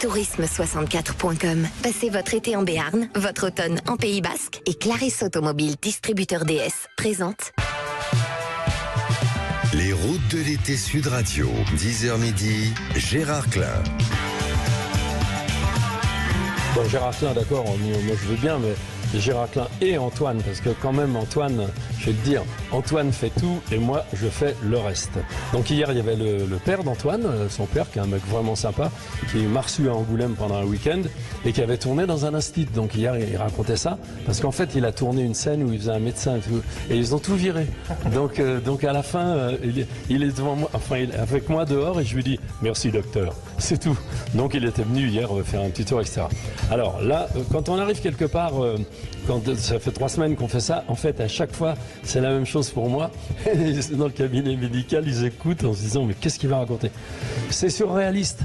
Tourisme64.com. Passez votre été en Béarn, votre automne en Pays Basque et Clarisse Automobile, distributeur DS, présente. Les routes de l'été Sud Radio, 10h midi, Gérard Klein. Bon, Gérard Klein, d'accord, moi je veux bien, mais Gérard Klein et Antoine, parce que quand même Antoine, je vais te dire, Antoine fait tout et moi je fais le reste. Donc hier il y avait le père d'Antoine, son père qui est un mec vraiment sympa, qui m'a reçu à Angoulême pendant un week-end et qui avait tourné dans un institut. Donc hier il racontait ça, parce qu'en fait il a tourné une scène où il faisait un médecin et tout, et ils ont tout viré. Donc à la fin il est devant moi, enfin avec moi dehors, et je lui dis merci docteur, c'est tout. Donc il était venu hier faire un petit tour, etc. Alors là, quand on arrive quelque part, quand ça fait 3 semaines qu'on fait ça, en fait à chaque fois c'est la même chose pour moi. Dans le cabinet médical, ils écoutent en se disant mais qu'est-ce qu'il va raconter? C'est surréaliste.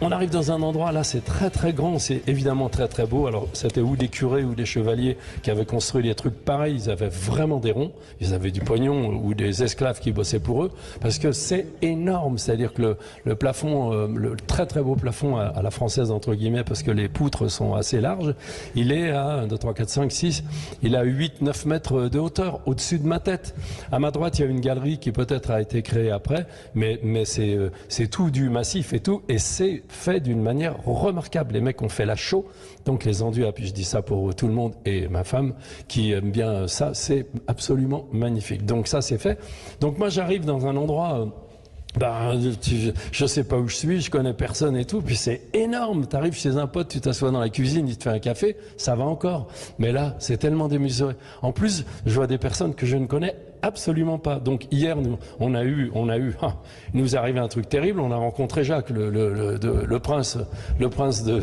On arrive dans un endroit, là c'est très très grand, c'est évidemment très très beau. Alors c'était ou des curés ou des chevaliers qui avaient construit des trucs pareils, ils avaient vraiment des ronds, ils avaient du pognon, ou des esclaves qui bossaient pour eux, parce que c'est énorme, c'est-à-dire que le plafond, le très très beau plafond à la française entre guillemets, parce que les poutres sont assez larges, il est à 1, 2, 3, 4, 5, 6, il a 8, 9 mètres de hauteur, au-dessus de ma tête. À ma droite il y a une galerie qui peut-être a été créée après, mais c'est tout du massif et tout, et c'est fait d'une manière remarquable. Les mecs ont fait la show, donc les enduits, puis je dis ça pour tout le monde et ma femme qui aime bien ça, c'est absolument magnifique. Donc ça c'est fait. Donc moi j'arrive dans un endroit, je sais pas où je suis, je connais personne et tout, puis c'est énorme. T'arrives chez un pote, tu t'assois dans la cuisine, il te fait un café, ça va encore. Mais là, c'est tellement démesuré. En plus, je vois des personnes que je ne connais absolument pas. Donc hier, il nous est arrivé un truc terrible. On a rencontré Jacques, le prince de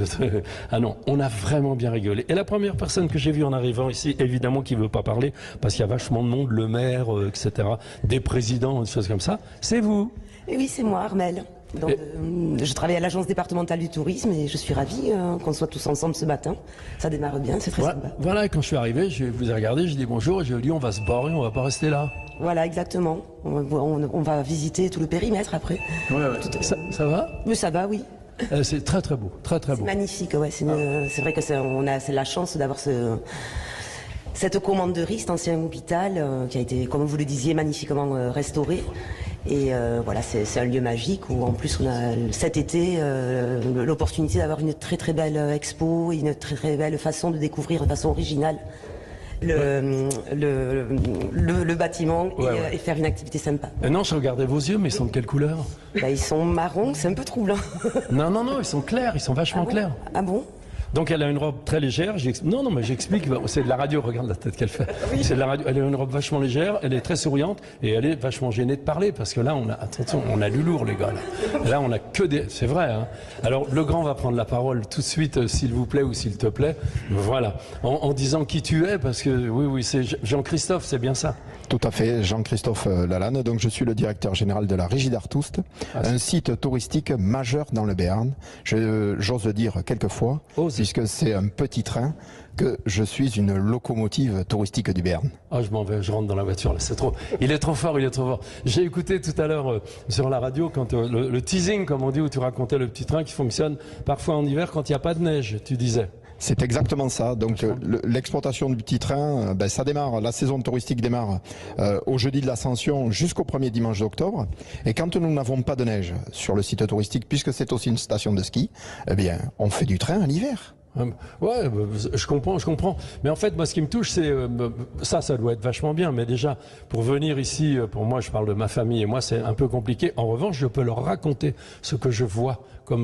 ah non, on a vraiment bien rigolé. Et la première personne que j'ai vue en arrivant ici, évidemment, qui veut pas parler, parce qu'il y a vachement de monde, le maire, etc., des présidents, des choses comme ça, c'est vous. Et oui, c'est moi, Armelle. Je travaille à l'agence départementale du tourisme et je suis ravie qu'on soit tous ensemble ce matin. Ça démarre bien, c'est très sympa. Voilà, quand je suis arrivé, je vous ai regardé, j'ai dit bonjour, et j'ai dit on va se barrer, on va pas rester là. Voilà, exactement. On va visiter tout le périmètre après. Ouais. Ça va? Mais ça va, oui. C'est très très beau, très très beau. C'est magnifique, ouais. C'est vrai que c'est la chance d'avoir cette commanderie, cet ancien hôpital qui a été, comme vous le disiez, magnifiquement restauré. Et voilà, c'est un lieu magique où en plus on a cet été l'opportunité d'avoir une très très belle expo, une très très belle façon de découvrir de façon originale le bâtiment et faire une activité sympa. Non, je regardais vos yeux, mais ils sont de quelle couleur? Ils sont marrons, c'est un peu troublant. Non, ils sont clairs, ils sont vachement clairs. Ah bon? Donc elle a une robe très légère. Non, mais j'explique. C'est de la radio. Regarde la tête qu'elle fait. Oui. C'est de la radio. Elle a une robe vachement légère. Elle est très souriante et elle est vachement gênée de parler parce que là, on a du lourd, les gars. Là, on a que des. C'est vrai. Hein. Alors le grand va prendre la parole tout de suite, s'il vous plaît ou s'il te plaît. Voilà. En disant qui tu es, parce que oui, c'est Jean-Christophe, c'est bien ça. Tout à fait, Jean-Christophe Lalanne. Donc je suis le directeur général de la Régie d'Artoust, un site touristique majeur dans le Béarn. J'ose le dire quelquefois, puisque c'est un petit train, que je suis une locomotive touristique du Béarn. Ah, je m'en vais, je rentre dans la voiture, là, c'est trop. Il est trop fort. J'ai écouté tout à l'heure sur la radio quand le teasing, comme on dit, où tu racontais le petit train qui fonctionne parfois en hiver quand il n'y a pas de neige, tu disais. C'est exactement ça. Donc l'exploitation du petit train, ça démarre, la saison touristique démarre au jeudi de l'Ascension jusqu'au premier dimanche d'octobre. Et quand nous n'avons pas de neige sur le site touristique, puisque c'est aussi une station de ski, on fait du train à l'hiver. Ouais, je comprends. Mais en fait, moi, ce qui me touche, c'est ça doit être vachement bien. Mais déjà, pour venir ici, pour moi, je parle de ma famille et moi, c'est un peu compliqué. En revanche, je peux leur raconter ce que je vois.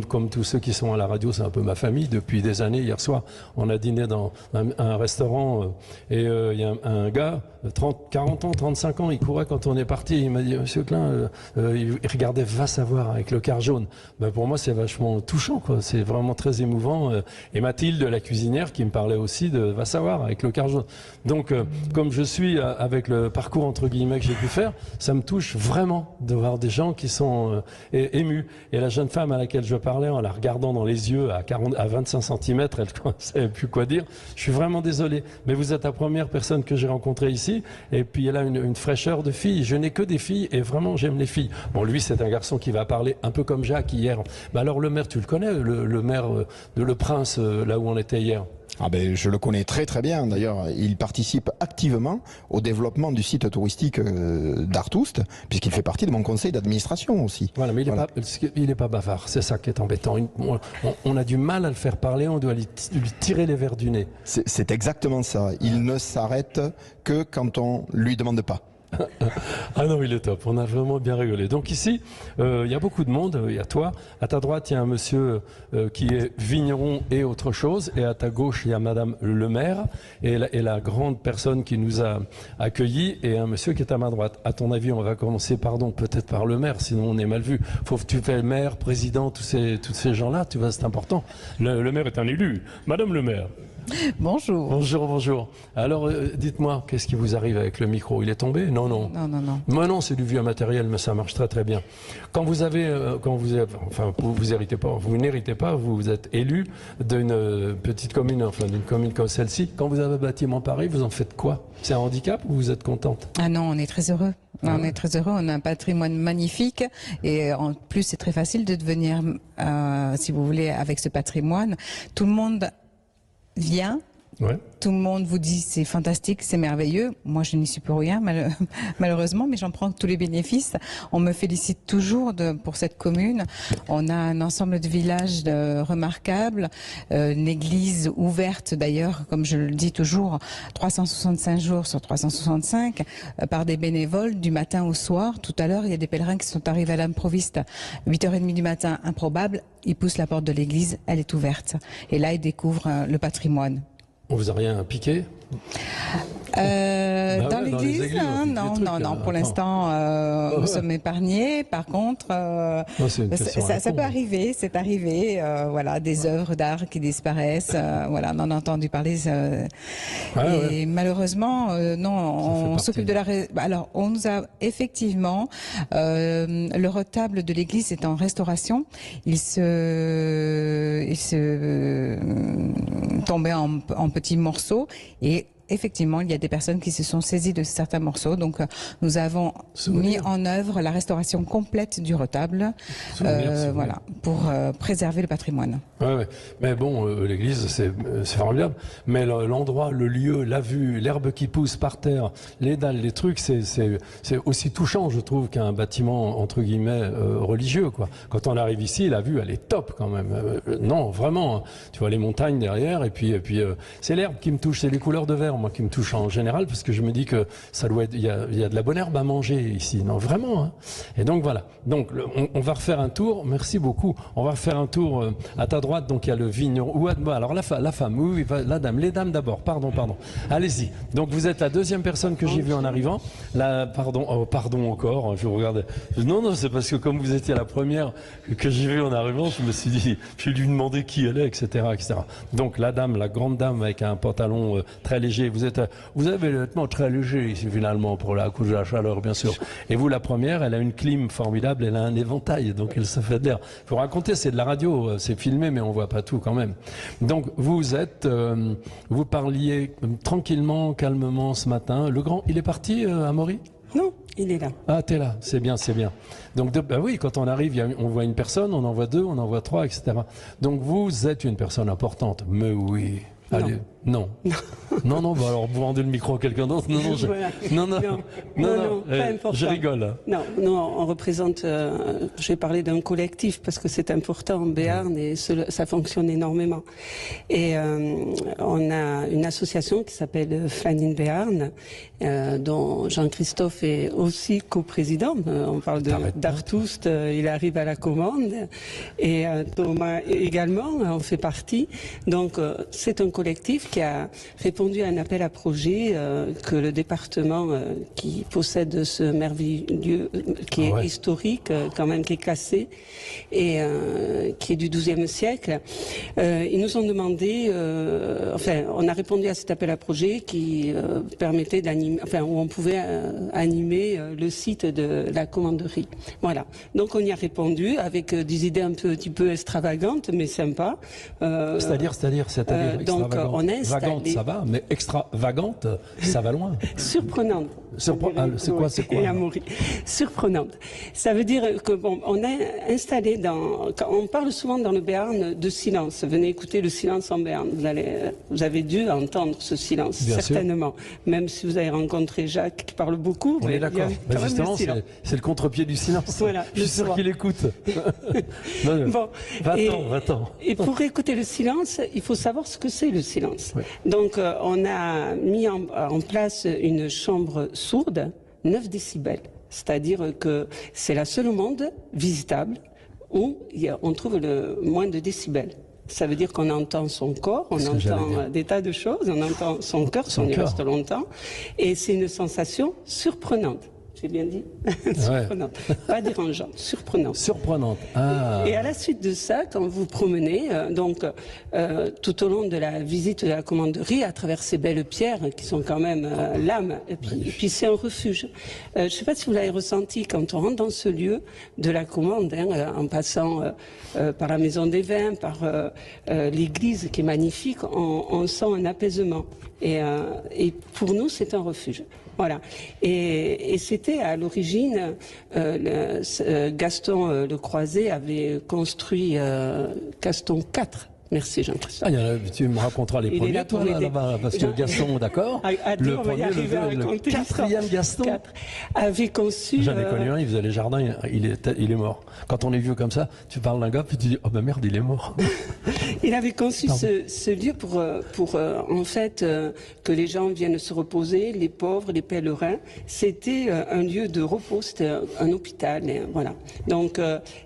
Comme tous ceux qui sont à la radio, c'est un peu ma famille depuis des années. Hier soir, on a dîné dans un restaurant et il y a un gars, 40 ans, 35 ans, il courait quand on est parti. Il m'a dit, Monsieur Klein, il regardait Va savoir avec le quart jaune. Pour moi, c'est vachement touchant, quoi. C'est vraiment très émouvant. Et ma Mathilde, la cuisinière, qui me parlait aussi de va savoir avec le quart jaune. Donc, comme je suis avec le parcours entre guillemets que j'ai pu faire, ça me touche vraiment de voir des gens qui sont émus. Et la jeune femme à laquelle je parlais, en la regardant dans les yeux à 25 cm, elle ne savait plus quoi dire. Je suis vraiment désolé, mais vous êtes la première personne que j'ai rencontrée ici. Et puis elle a une fraîcheur de fille. Je n'ai que des filles et vraiment j'aime les filles. Bon, lui c'est un garçon qui va parler un peu comme Jacques hier. Bah alors le maire, tu le connais, le maire de Le Prince, là où on était hier. Ah ben, je le connais très très bien. D'ailleurs, il participe activement au développement du site touristique d'Artoust, puisqu'il fait partie de mon conseil d'administration aussi. Voilà, mais il est pas bavard. C'est ça qui est embêtant. On a du mal à le faire parler. On doit lui tirer les verres du nez. C'est exactement ça. Il ne s'arrête que quand on lui demande pas. Ah non, il est top, on a vraiment bien rigolé. Donc ici, il y a beaucoup de monde, il y a toi. À ta droite, il y a un monsieur qui est vigneron et autre chose. Et à ta gauche, il y a madame le maire et la grande personne qui nous a accueillis et un monsieur qui est à ma droite. À ton avis, on va commencer, peut-être par le maire, sinon on est mal vu. Faut que tu fais le maire, président, tous ces gens-là, tu vois, c'est important. Le maire est un élu. Madame le maire. Bonjour. Bonjour. Alors, dites-moi, qu'est-ce qui vous arrive avec le micro? Il est tombé? Non. Non. Moi non, c'est du vieux matériel, mais ça marche très très bien. Vous n'héritez pas, vous êtes élu d'une petite commune, enfin d'une commune comme celle-ci. Quand vous avez un bâtiment pareil, vous en faites quoi? C'est un handicap ou vous êtes contente? Ah non, on est très heureux. On est très heureux, on a un patrimoine magnifique et en plus c'est très facile de devenir, si vous voulez, avec ce patrimoine. Tout le monde vient. Ouais. Tout le monde vous dit c'est fantastique, c'est merveilleux. Moi, je n'y suis pour rien, malheureusement, mais j'en prends tous les bénéfices. On me félicite toujours pour cette commune. On a un ensemble de villages remarquables, une église ouverte d'ailleurs, comme je le dis toujours, 365 jours sur 365, par des bénévoles du matin au soir. Tout à l'heure, il y a des pèlerins qui sont arrivés à l'improviste, 8h30 du matin, improbable. Ils poussent la porte de l'église, elle est ouverte. Et là, ils découvrent le patrimoine. On vous a rien piqué? Dans l'église, non. Pour l'instant, nous sommes épargnés. Par contre, ça peut arriver. C'est arrivé. Voilà, des œuvres d'art qui disparaissent. Voilà, on en a entendu parler. Malheureusement, non. On s'occupe de la. Alors, on nous a effectivement le retable de l'église est en restauration. Il se tombait en petits morceaux et effectivement, il y a des personnes qui se sont saisies de certains morceaux. Donc, nous avons mis en œuvre la restauration complète du retable, voilà, pour préserver le patrimoine. Ouais. Mais bon, l'église, c'est formidable. Mais l'endroit, le lieu, la vue, l'herbe qui pousse par terre, les dalles, les trucs, c'est aussi touchant, je trouve, qu'un bâtiment entre guillemets religieux, quoi. Quand on arrive ici, la vue, elle est top quand même. Non, vraiment. Tu vois les montagnes derrière, et puis c'est l'herbe qui me touche, c'est les couleurs de vert, moi, qui me touche en général, parce que je me dis que ça doit être, il y a de la bonne herbe à manger ici. Non, vraiment. Hein. Et donc voilà. Donc on va refaire un tour. Merci beaucoup. On va refaire un tour à ta droite. Donc il y a le vigneron. Alors la femme. Oui, la dame. Les dames d'abord. Pardon. Allez-y. Donc vous êtes la deuxième personne que j'ai vue en arrivant. Pardon encore. Je vous regarde. Non, c'est parce que comme vous étiez la première que j'ai vue en arrivant, je me suis dit, je lui demandais qui elle est, etc. Donc la dame, la grande dame avec un pantalon très léger. Vous avez le vêtement très léger ici finalement pour la couche de la chaleur, bien sûr. Et vous, la première, elle a une clim formidable, elle a un éventail, donc elle se fait de l'air. Il faut raconter, c'est de la radio, c'est filmé, mais on voit pas tout quand même. Donc vous parliez tranquillement, calmement ce matin. Le grand, il est parti, Amaury ? Non, il est là. Ah, t'es là, c'est bien. Donc, oui, quand on arrive, on voit une personne, on en voit deux, on en voit trois, etc. Donc, vous êtes une personne importante. Mais oui. Allez, non. Non, bah alors vous rendez le micro à quelqu'un d'autre. Non, pas important. Je rigole. Non, on représente, je vais parler d'un collectif parce que c'est important en Béarn et ça fonctionne énormément. Et on a une association qui s'appelle Flan in Béarn, dont Jean-Christophe est aussi coprésident. On parle d'Artoust, il arrive à la commande. Et Thomas également en fait partie. Donc c'est un collectif qui a répondu à un appel à projet que le département qui possède ce merveilleux lieu qui est historique, quand même qui est classé et qui est du XIIe siècle. Ils nous ont demandé, on a répondu à cet appel à projet qui permettait d'animer, où on pouvait animer le site de la commanderie. Voilà. Donc on y a répondu avec des idées un petit peu extravagantes, mais sympas. C'est-à-dire donc on a installé... Vagante, ça va, mais extravagante, ça va loin. Surprenante. C'est quoi Surprenante. Ça veut dire que on a installé on parle souvent dans le Béarn de silence. Venez écouter le silence en Béarn. Vous avez dû entendre ce silence, bien certainement. Sûr. Même si vous avez rencontré Jacques qui parle beaucoup. On est d'accord. Justement, c'est le contre-pied du silence. Voilà, je suis sûr qu'il écoute. Bon. Va-t'en. Et pour écouter le silence, il faut savoir ce que c'est le silence. Oui. Donc, on a mis en place une chambre sourde, 9 décibels. C'est-à-dire que c'est la seule au monde visitable où on trouve le moins de décibels. Ça veut dire qu'on entend son corps, on entend des tas de choses, on entend son cœur si on y reste longtemps. Et c'est une sensation surprenante. J'ai bien dit surprenante. Pas dérangeante, surprenante. Surprenante. Et à la suite de ça, quand vous promenez, tout au long de la visite de la commanderie, à travers ces belles pierres qui sont quand même l'âme, et puis c'est un refuge. Je ne sais pas si vous l'avez ressenti quand on rentre dans ce lieu de la commande, en passant par la maison des vins, par l'église qui est magnifique, on sent un apaisement. Et pour nous, c'est un refuge. Voilà. Et c'était à l'origine, Gaston Le Croiset avait construit Gaston 4. Merci Jean-Christophe. Tu me raconteras les premiers, toi, là-bas, parce que Gaston, d'accord. Le premier, le quatrième Gaston avait conçu... J'en ai connu un, il faisait les jardins, il est mort. Quand on est vieux comme ça, tu parles d'un gars, puis tu dis, oh ben merde, il est mort. Il avait conçu ce lieu pour en fait, que les gens viennent se reposer, les pauvres, les pèlerins. C'était un lieu de repos, c'était un hôpital, et voilà. Donc,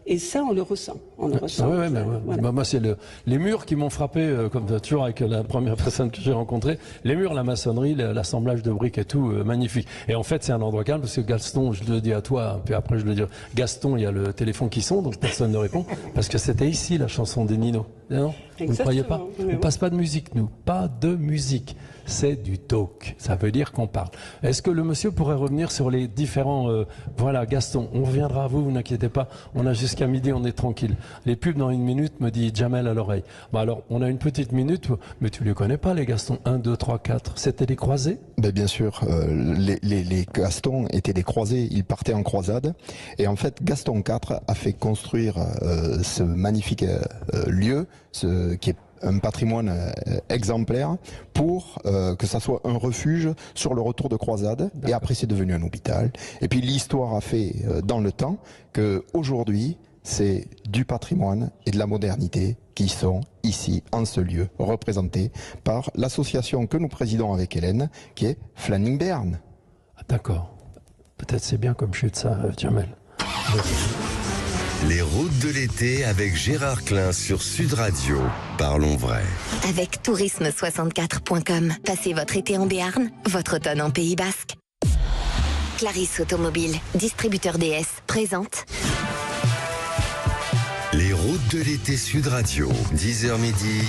et ça, on le ressent. On le ressent. Ouais, voilà. Moi, c'est les murs qui m'ont frappé, comme toujours avec la première personne que j'ai rencontrée. Les murs, la maçonnerie, l'assemblage de briques et tout, magnifique. Et en fait, c'est un endroit calme parce que Gaston, je le dis à toi, puis après je le dis, Gaston, il y a le téléphone qui sonne, donc personne ne répond, parce que c'était ici la chanson des Nino. Non, vous ne croyez pas? On ne passe pas de musique, nous. Pas de musique. C'est du talk. Ça veut dire qu'on parle. Est-ce que le monsieur pourrait revenir sur les différents... voilà, Gaston, on reviendra à vous, vous n'inquiétez pas. On a jusqu'à midi, on est tranquille. Les pubs dans 1 minute, me dit Jamel à l'oreille. Bon alors, on a une petite minute, mais tu les connais pas, les Gastons. 1, 2, 3, 4. C'était des croisés? Ben, bien sûr. Les Gastons étaient des croisés. Ils partaient en croisade. Et en fait, Gaston IV a fait construire ce magnifique lieu, qui est un patrimoine exemplaire pour que ça soit un refuge sur le retour de croisade. Et après c'est devenu un hôpital. Et puis l'histoire a fait dans le temps que aujourd'hui c'est du patrimoine et de la modernité qui sont ici en ce lieu représentés par l'association que nous présidons avec Hélène qui est Flanning Béarn. Ah, d'accord. Peut-être c'est bien comme je suis de ça, Jamel. Les routes de l'été avec Gérard Klein sur Sud Radio. Parlons vrai. Avec tourisme64.com. Passez votre été en Béarn, votre automne en Pays Basque. Clarisse Automobile, distributeur DS, présente. Les routes de l'été Sud Radio. 10h midi.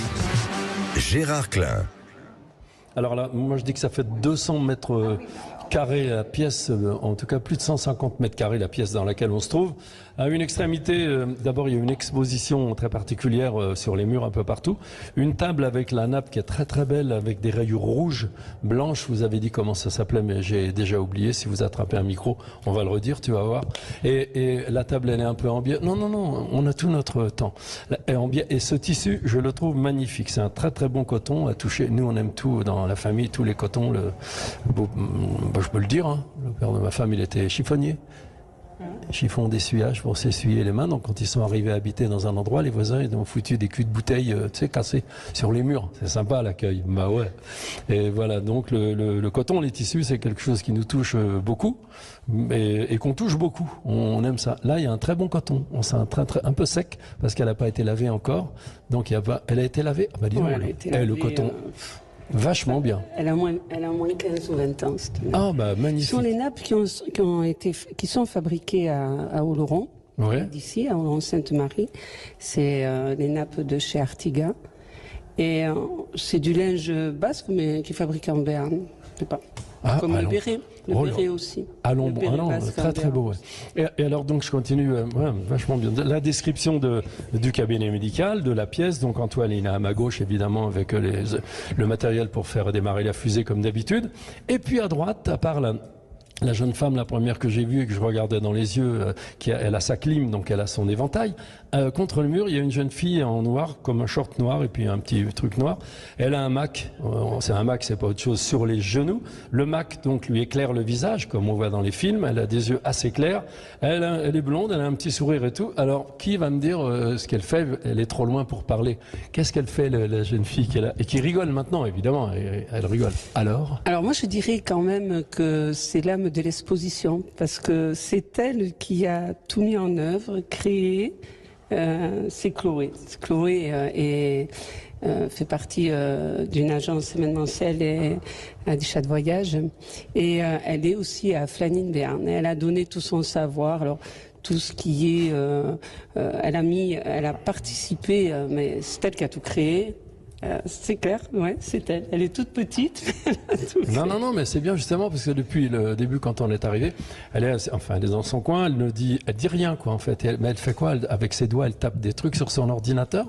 Gérard Klein. Alors là, moi je dis que ça fait 200 mètres carrés la pièce, en tout cas plus de 150 mètres carrés la pièce dans laquelle on se trouve. À une extrémité, d'abord il y a une exposition très particulière sur les murs un peu partout. Une table avec la nappe qui est très très belle, avec des rayures rouges, blanches. Vous avez dit comment ça s'appelait, mais j'ai déjà oublié. Si vous attrapez un micro, on va le redire, tu vas voir. Et la table, elle est un peu en biais. Non, on a tout notre temps. Elle est en biais. Et ce tissu, je le trouve magnifique. C'est un très très bon coton à toucher. Nous, on aime tout dans la famille, tous les cotons. Je peux le dire, hein. Le père de ma femme, il était chiffonnier. Chiffon d'essuyage pour s'essuyer les mains. Donc quand ils sont arrivés à habiter dans un endroit, les voisins ils ont foutu des culs de bouteilles cassés sur les murs. C'est sympa l'accueil. Bah ouais. Et voilà, donc le coton, les tissus, c'est quelque chose qui nous touche beaucoup et qu'on touche beaucoup. On aime ça. Là, il y a un très bon coton. On sent un peu sec parce qu'elle n'a pas été lavée encore. Donc elle a été lavée. Ah bah dis donc, le coton. Vachement bien. Elle a moins 15 ou 20 ans. Ah bah magnifique. Ce sont les nappes qui sont fabriquées à Oloron. d'ici, en Sainte-Marie. C'est les nappes de chez Artiga. Et c'est du linge basque, mais qui est fabriqué en Béarn. Je sais pas. Comme le béret. Le béret aussi. Allons, très très beau. Ouais. Et alors donc je continue, vachement bien. La description du cabinet médical, de la pièce. Donc Antoine il est à ma gauche évidemment avec le matériel pour faire démarrer la fusée comme d'habitude. Et puis à droite, à part la jeune femme, la première que j'ai vue et que je regardais dans les yeux, elle a sa clim, donc elle a son éventail. Contre le mur, il y a une jeune fille en noir, comme un short noir et puis un petit truc noir. Elle a un Mac, c'est un Mac, c'est pas autre chose, sur les genoux. Le Mac donc lui éclaire le visage, comme on voit dans les films. Elle a des yeux assez clairs. Elle est blonde, elle a un petit sourire et tout. Alors qui va me dire ce qu'elle fait? Elle est trop loin pour parler. Qu'est-ce qu'elle fait la jeune fille qu'elle a et qui rigole maintenant évidemment? Elle rigole. Alors moi je dirais quand même que c'est l'âme de l'exposition, parce que c'est elle qui a tout mis en œuvre, créé. C'est Chloé. Chloé fait partie d'une agence événementielle et du chat de voyage. Et elle est aussi à Flanine Béarn. Elle a donné tout son savoir. Alors, tout ce qui est... elle a participé, mais c'est elle qui a tout créé. C'est clair, ouais, c'est elle. Elle est toute petite. Non, mais c'est bien justement parce que depuis le début, quand on est arrivé, elle est dans son coin. Elle dit rien quoi en fait. Mais elle fait quoi? Avec ses doigts, elle tape des trucs sur son ordinateur.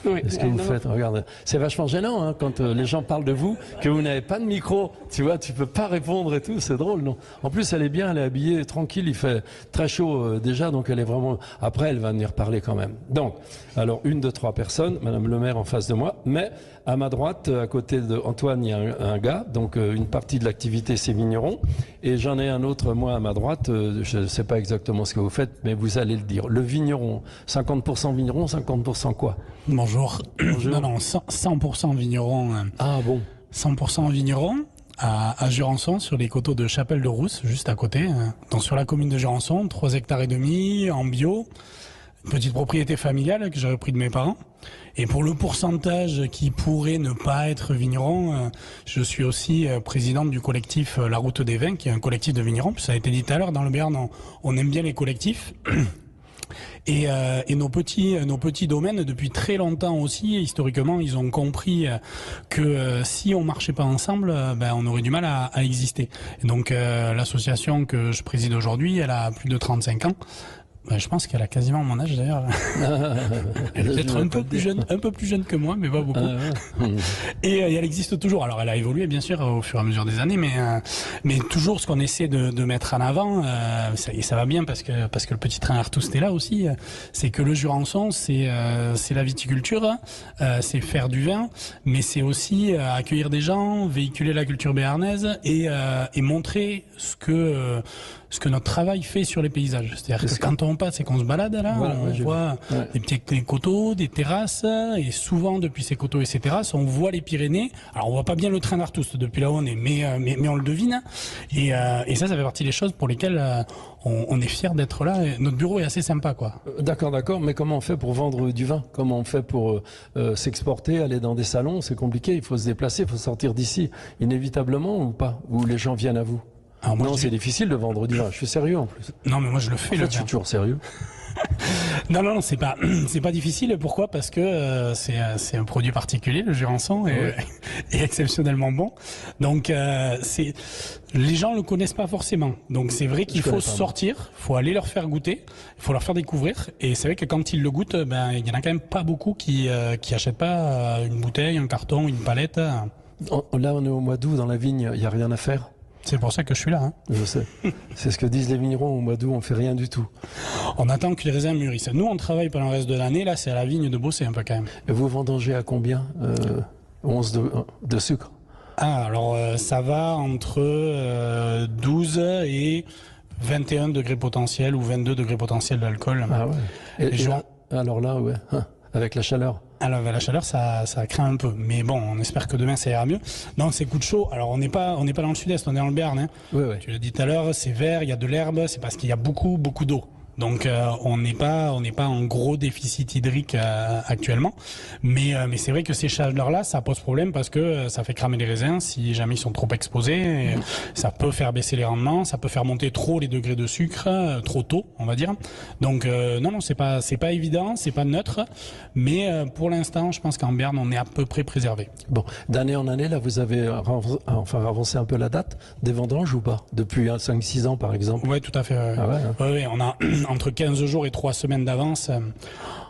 Oui, est-ce que vous faites? Regarde, c'est vachement gênant hein, quand les gens parlent de vous, que vous n'avez pas de micro. Tu vois, tu peux pas répondre et tout. C'est drôle, non? En plus, elle est bien, elle est habillée tranquille. Il fait très chaud déjà, donc elle est vraiment. Après, elle va venir parler quand même. Donc, alors 1, 2, 3 personnes. Madame le maire en face de moi, mais à ma droite, à côté d'Antoine, il y a un gars. Donc une partie de l'activité, c'est vigneron, et j'en ai un autre moi à ma droite. Je ne sais pas exactement ce que vous faites, mais vous allez le dire. Le vigneron, 50% vigneron, 50% quoi? Bonjour. Non, 100% vigneron. Ah bon? 100% vigneron à Jurançon, sur les coteaux de Chapelle de Rousse, juste à côté. Donc sur la commune de Jurançon, 3,5 hectares en bio. Une petite propriété familiale que j'ai repris de mes parents. Et pour le pourcentage qui pourrait ne pas être vigneron, je suis aussi président du collectif La Route des Vins, qui est un collectif de vignerons. Puis ça a été dit tout à l'heure, dans le Béarn, on aime bien les collectifs. Et nos petits domaines, depuis très longtemps aussi, historiquement, ils ont compris que si on marchait pas ensemble, on aurait du mal à exister. Et donc l'association que je préside aujourd'hui, elle a plus de 35 ans. Je pense qu'elle a quasiment mon âge d'ailleurs. Elle est peut-être un peu plus jeune que moi, mais pas beaucoup. Et elle existe toujours. Alors elle a évolué bien sûr au fur et à mesure des années, mais toujours ce qu'on essaie de mettre en avant, et ça va bien parce que le petit train Artoust est là aussi, c'est que le Jurançon, c'est la viticulture, c'est faire du vin, mais c'est aussi accueillir des gens, véhiculer la culture béarnaise et montrer ce que notre travail fait sur les paysages. C'est-à-dire que quand on passe et qu'on se balade là, on voit des petits coteaux, des terrasses, et souvent depuis ces coteaux et ces terrasses, on voit les Pyrénées. Alors on voit pas bien le train d'Artoust depuis là où on est, mais on le devine. Et ça fait partie des choses pour lesquelles on est fiers d'être là. Et notre bureau est assez sympa, quoi. D'accord. Mais comment on fait pour vendre du vin? Comment on fait pour s'exporter, aller dans des salons? C'est compliqué. Il faut se déplacer, il faut sortir d'ici inévitablement ou pas? Ou les gens viennent à vous? Non, c'est difficile de vendre du vin. Je suis sérieux en plus. Non, mais moi je le fais. En fait, je suis toujours sérieux. Non, c'est pas difficile. Pourquoi? Parce que c'est un produit particulier, le Jurançon, et exceptionnellement bon. Donc les gens le connaissent pas forcément. Donc c'est vrai qu'il faut sortir, faut aller leur faire goûter, il faut leur faire découvrir. Et c'est vrai que quand ils le goûtent, il y en a quand même pas beaucoup qui achètent pas une bouteille, un carton, une palette. Là, on est au mois d'août dans la vigne. Il y a rien à faire. C'est pour ça que je suis là. Hein. Je sais. C'est ce que disent les vignerons. Au mois d'août, on fait rien du tout. On attend que les raisins mûrissent. Nous, on travaille pendant le reste de l'année. Là, c'est à la vigne de bosser un peu quand même. Et vous vendangez à combien 11 de sucre? Alors, ça va entre 12 et 21 degrés potentiels ou 22 degrés potentiels d'alcool. Ah ouais. Alors là, ouais. Avec la chaleur. Alors la chaleur, ça craint un peu, mais bon, on espère que demain ça ira mieux. Donc ces coups de chaud, alors on n'est pas dans le sud-est, on est dans le Béarn. Hein. Oui. Tu l'as dit tout à l'heure, c'est vert, il y a de l'herbe, c'est parce qu'il y a beaucoup d'eau. Donc on n'est pas en gros déficit hydrique actuellement, mais c'est vrai que ces chaleurs-là, ça pose problème parce que ça fait cramer les raisins si jamais ils sont trop exposés. Et ça peut faire baisser les rendements, ça peut faire monter trop les degrés de sucre trop tôt, on va dire. Donc non, c'est pas évident, c'est pas neutre, mais pour l'instant, je pense qu'en Béarn, on est à peu près préservé. Bon, d'année en année, là, vous avez avancé un peu la date des vendanges ou pas? Depuis 5-6 ans, par exemple? Oui, tout à fait. Ah ouais, hein. Oui, on a entre 15 jours et 3 semaines d'avance.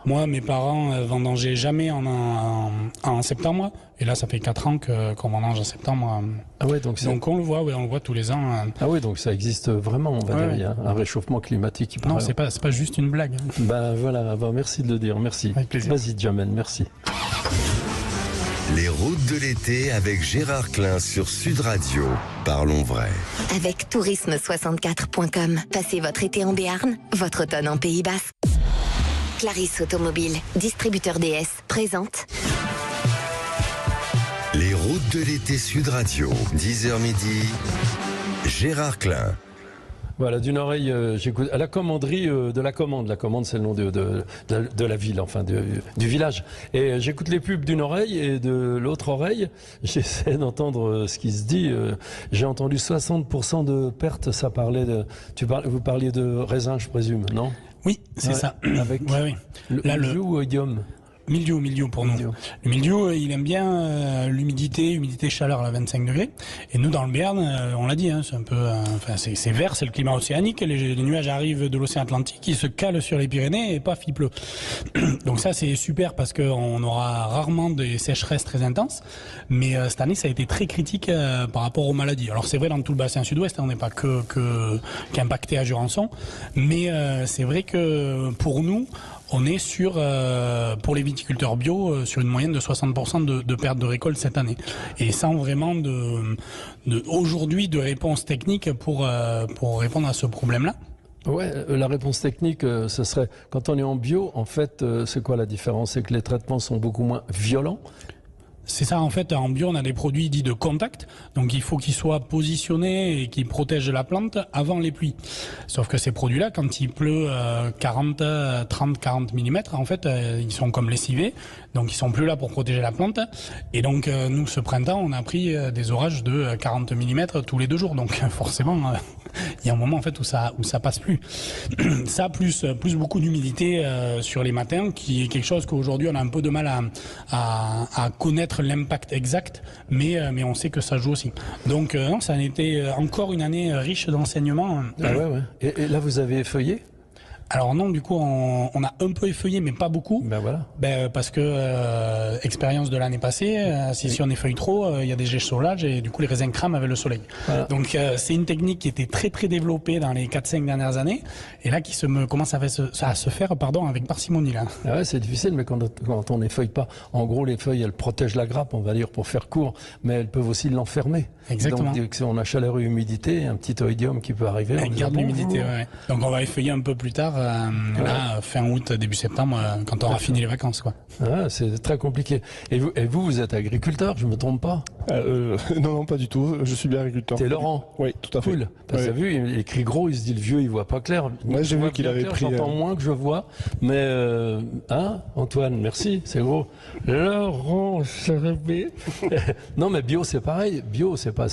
Moi, mes parents vendangeaient jamais en septembre. Et là, ça fait 4 ans qu'on vendange en septembre. Ah ouais, donc on le voit tous les ans. Ah oui, donc ça existe vraiment, on va dire. Il y a un réchauffement climatique qui Non, c'est pas juste une blague. Ben voilà, merci de le dire, merci. Avec plaisir. Vas-y, Jamel, merci. Les routes de l'été avec Gérard Klein sur Sud Radio. Parlons vrai. Avec tourisme64.com, passez votre été en Béarn, votre automne en Pays Basque. Clarisse Automobile, distributeur DS, présente. Les routes de l'été Sud Radio. 10h midi. Gérard Klein. Voilà, d'une oreille, j'écoute à la commanderie de la commande. La commande, c'est le nom de la ville, enfin du village. Et j'écoute les pubs d'une oreille et de l'autre oreille, j'essaie d'entendre ce qui se dit. J'ai entendu 60% de pertes. Ça parlait vous parliez de raisin, je présume, non? Oui, c'est ça. Avec le ou idiome. Mildiou pour nous. Le mildiou, il aime bien humidité, chaleur à 25 degrés. Et nous, dans le Béarn, on l'a dit, hein, c'est un peu, c'est vert, c'est le climat océanique. Les nuages arrivent de l'océan Atlantique, ils se calent sur les Pyrénées et paf, il pleut. Donc ça, c'est super parce qu'on aura rarement des sécheresses très intenses. Mais cette année, ça a été très critique par rapport aux maladies. Alors c'est vrai dans tout le bassin sud-ouest, on n'est pas qu'impacté à Jurançon. Mais c'est vrai que pour nous, on est pour les viticulteurs bio, sur une moyenne de 60% de perte de récolte cette année. Et sans vraiment aujourd'hui de réponse technique pour répondre à ce problème-là. Ouais, la réponse technique, ce serait, quand on est en bio, en fait, c'est quoi la différence? C'est que les traitements sont beaucoup moins violents. C'est ça, en fait, en bio, on a des produits dits de contact, donc il faut qu'ils soient positionnés et qu'ils protègent la plante avant les pluies. Sauf que ces produits-là, quand il pleut 40 mm, en fait, ils sont comme lessivés, donc ils sont plus là pour protéger la plante. Et donc, nous, ce printemps, on a pris des orages de 40 mm tous les 2 jours, donc forcément, il y a un moment, en fait, où ça passe plus. Ça, plus beaucoup d'humidité sur les matins, qui est quelque chose qu'aujourd'hui, on a un peu de mal à connaître l'impact exact, mais on sait que ça joue aussi. Donc non, ça a été encore une année riche d'enseignements. Ah ouais. Et là, vous avez effeuillé? Alors non, du coup, on a un peu effeuillé, mais pas beaucoup. Ben voilà. Parce que expérience de l'année passée, si on effeuille trop, il y a des gèches-soulages et du coup les raisins crament avec le soleil. Voilà. Donc c'est une technique qui était très très développée dans les 4-5 dernières années et là qui commence à se faire avec parcimonie là. Ah ouais, c'est difficile, mais quand on n'effeuille pas, en gros les feuilles elles protègent la grappe, on va dire pour faire court, mais elles peuvent aussi l'enfermer. Exactement. Donc si on a chaleur et humidité, un petit oïdium qui peut arriver. Elle garde l'humidité, ouais. Donc on va effeuiller un peu plus tard. Là, fin août, début septembre, quand on aura fini les vacances, quoi. Ah, c'est très compliqué. Et vous êtes agriculteur, je me trompe pas? Non, pas du tout. Je suis bien agriculteur. T'es Laurent? Oui, tout à fait. Cool. T'as vu, il écrit gros, il se dit le vieux, il voit pas clair. Moi, j'ai vu qu'il avait pris. J'entends moins que je vois, mais Antoine, merci, c'est gros. Laurent, non, mais bio, c'est pareil. Bio, c'est pas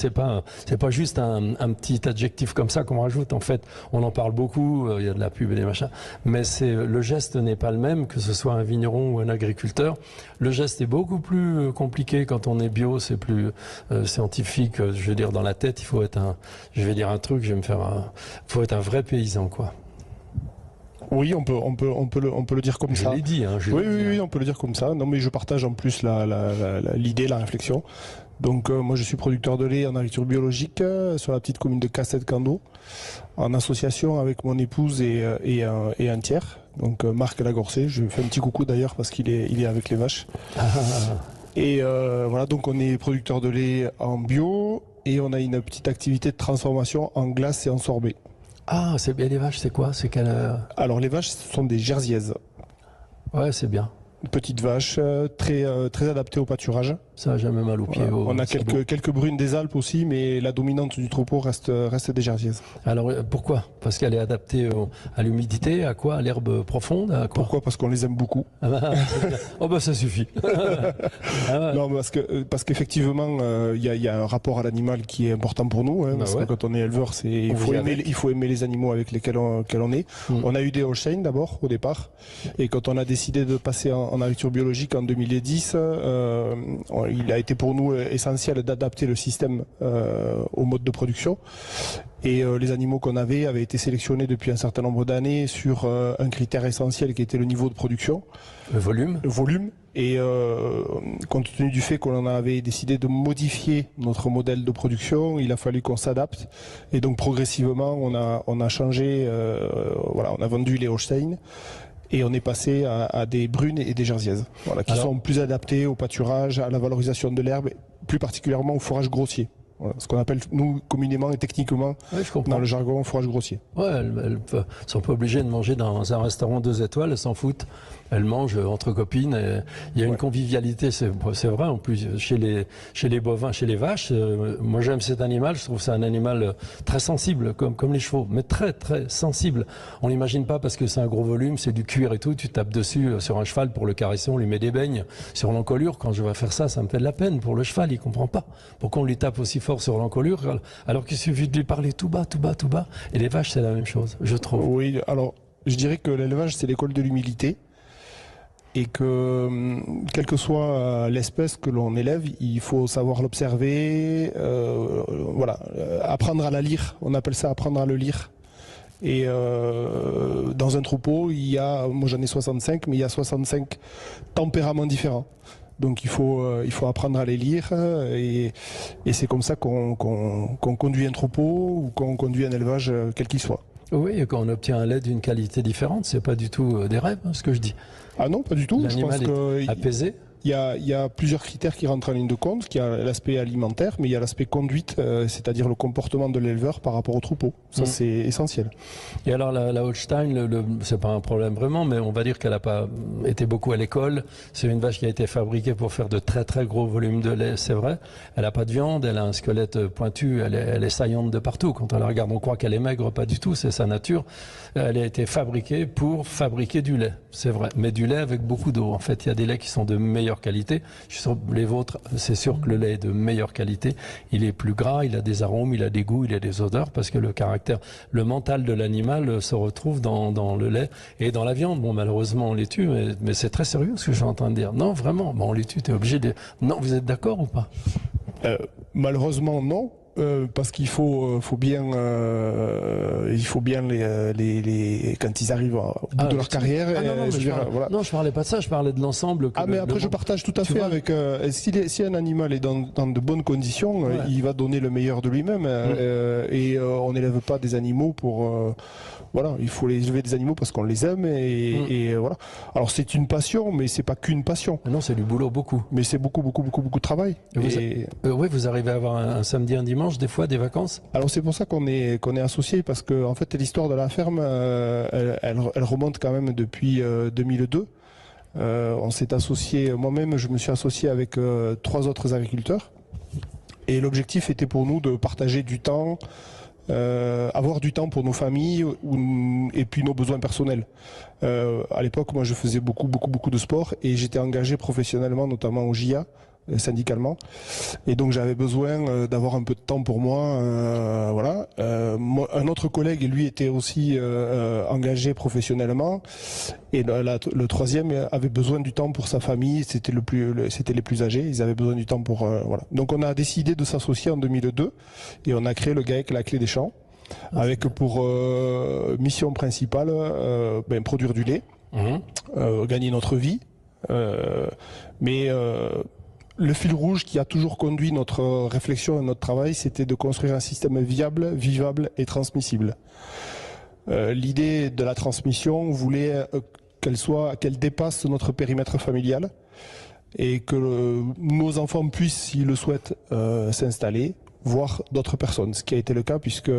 juste un petit adjectif comme ça qu'on rajoute. En fait, on en parle beaucoup. Il y a de la pub et des machins, mais le geste n'est pas le même que ce soit un vigneron ou un agriculteur. Le geste est beaucoup plus compliqué quand on est bio, c'est plus scientifique. Je veux dire, dans la tête, il faut être faut être un vrai paysan, quoi. Oui, on peut le dire comme ça. Je l'ai dit, hein. Oui, on peut le dire comme ça. Non, mais je partage en plus l'idée, la réflexion. Donc moi je suis producteur de lait en agriculture biologique sur la petite commune de Castet-Cando, en association avec mon épouse et un tiers, donc Marc Lagorcé. Je fais un petit coucou d'ailleurs parce qu'il est avec les vaches. Et voilà, donc on est producteur de lait en bio et on a une petite activité de transformation en glace et en sorbet. Ah, c'est bien. Les vaches, c'est quoi? C'est quelle... Alors les vaches, ce sont des jersiaises. Ouais, c'est bien. Petites vaches très adaptées au pâturage. Ça n'a jamais mal aux pieds. Voilà. On a quelques brunes des Alpes aussi, mais la dominante du troupeau reste des jersiaises. Alors pourquoi? Parce qu'elle est adaptée à l'humidité, à quoi? À l'herbe profonde, à quoi? Pourquoi? Parce qu'on les aime beaucoup. Oh bah ça suffit. Non, parce qu'effectivement, il y a un rapport à l'animal qui est important pour nous. Hein, parce que quand on est éleveur, il faut aimer les animaux avec lesquels on est. On a eu des Holstein d'abord au départ, et quand on a décidé de passer en agriculture biologique en 2010, il a été pour nous essentiel d'adapter le système au mode de production. Et les animaux qu'on avait avaient été sélectionnés depuis un certain nombre d'années sur un critère essentiel qui était le niveau de production. Le volume. Le volume. Et compte tenu du fait qu'on avait décidé de modifier notre modèle de production, il a fallu qu'on s'adapte. Et donc progressivement, on a changé, on a vendu les Holstein. Et on est passé à des brunes et des jersiaises, qui sont plus adaptées au pâturage, à la valorisation de l'herbe, plus particulièrement au fourrage grossier. Voilà, ce qu'on appelle, nous, communément et techniquement, dans le jargon, fourrage grossier. Ouais, elles sont pas obligées de manger dans un restaurant 2 étoiles, elles s'en foutent. Elles mangent entre copines. Et il y a une convivialité, c'est vrai. En plus, chez les bovins, chez les vaches, moi j'aime cet animal. Je trouve c'est un animal très sensible, comme les chevaux, mais très très sensible. On l'imagine pas parce que c'est un gros volume, c'est du cuir et tout. Tu tapes dessus sur un cheval pour le caresser, on lui met des beignes sur l'encolure. Quand je vais faire ça, ça me fait de la peine pour le cheval. Il comprend pas pourquoi on lui tape aussi fort sur l'encolure, alors qu'il suffit de lui parler tout bas, tout bas, tout bas. Et les vaches, c'est la même chose, je trouve. Oui, alors je dirais que l'élevage, c'est l'école de l'humilité. Et que, quelle que soit l'espèce que l'on élève, il faut savoir l'observer, apprendre à la lire. On appelle ça apprendre à le lire. Et dans un troupeau, moi j'en ai 65, mais il y a 65 tempéraments différents. Donc il faut apprendre à les lire, et c'est comme ça qu'on conduit un troupeau ou qu'on conduit un élevage, quel qu'il soit. Oui, et quand on obtient un lait d'une qualité différente, c'est pas du tout des rêves, ce que je dis. Ah non, pas du tout. Je pense est apaisé. Il y a plusieurs critères qui rentrent en ligne de compte. Il y a l'aspect alimentaire, mais il y a l'aspect conduite, c'est-à-dire le comportement de l'éleveur par rapport au troupeau. Ça, c'est essentiel. Et alors, la Holstein, c'est pas un problème vraiment, mais on va dire qu'elle n'a pas été beaucoup à l'école. C'est une vache qui a été fabriquée pour faire de très très gros volumes de lait, c'est vrai. Elle n'a pas de viande, elle a un squelette pointu, elle est saillante de partout. Quand on la regarde, on croit qu'elle est maigre, pas du tout, c'est sa nature. Elle a été fabriquée pour fabriquer du lait, c'est vrai. Mais du lait avec beaucoup d'eau. En fait, il y a des laits qui sont de meilleure qualité. Je suis sûr, les vôtres, c'est sûr que le lait est de meilleure qualité. Il est plus gras, il a des arômes, il a des goûts, il a des odeurs, parce que le mental de l'animal se retrouve dans le lait et dans la viande. Bon, malheureusement, on les tue, mais c'est très sérieux ce que je suis en train de dire. Non, vraiment, on les tue, t'es obligé de... Non, vous êtes d'accord ou pas? Malheureusement, non. Parce qu'il faut bien les quand ils arrivent au bout de leur carrière. Non, je parlais pas de ça, je parlais de l'ensemble. Mais après, je partage tout à fait avec. Si un animal est dans de bonnes conditions, il va donner le meilleur de lui-même. Et on n'élève pas des animaux pour. Il faut les élever des animaux parce qu'on les aime et voilà. Alors c'est une passion, mais c'est pas qu'une passion. Non, c'est du boulot, beaucoup. Mais c'est beaucoup de travail. Oui, vous arrivez à avoir un samedi, un dimanche, des fois, des vacances? Alors c'est pour ça qu'on est associé, parce que en fait l'histoire de la ferme, elle remonte quand même depuis 2002. On s'est associé, moi-même, je me suis associé avec 3 autres agriculteurs, et l'objectif était pour nous de partager du temps. Avoir du temps pour nos familles et puis nos besoins personnels. À l'époque, moi, je faisais beaucoup de sport et j'étais engagé professionnellement, notamment au JA, syndicalement. Et donc, j'avais besoin d'avoir un peu de temps pour moi. Un autre collègue, lui, était aussi engagé professionnellement. Et le troisième avait besoin du temps pour sa famille. C'était les plus âgés. Ils avaient besoin du temps pour Donc, on a décidé de s'associer en 2002 et on a créé le GAEC La Clé des Champs, avec pour mission principale produire du lait, gagner notre vie, mais le fil rouge qui a toujours conduit notre réflexion et notre travail, c'était de construire un système viable, vivable et transmissible. L'idée de la transmission voulait qu'elle dépasse notre périmètre familial et que nos enfants puissent, s'ils le souhaitent, s'installer, voir d'autres personnes. Ce qui a été le cas puisque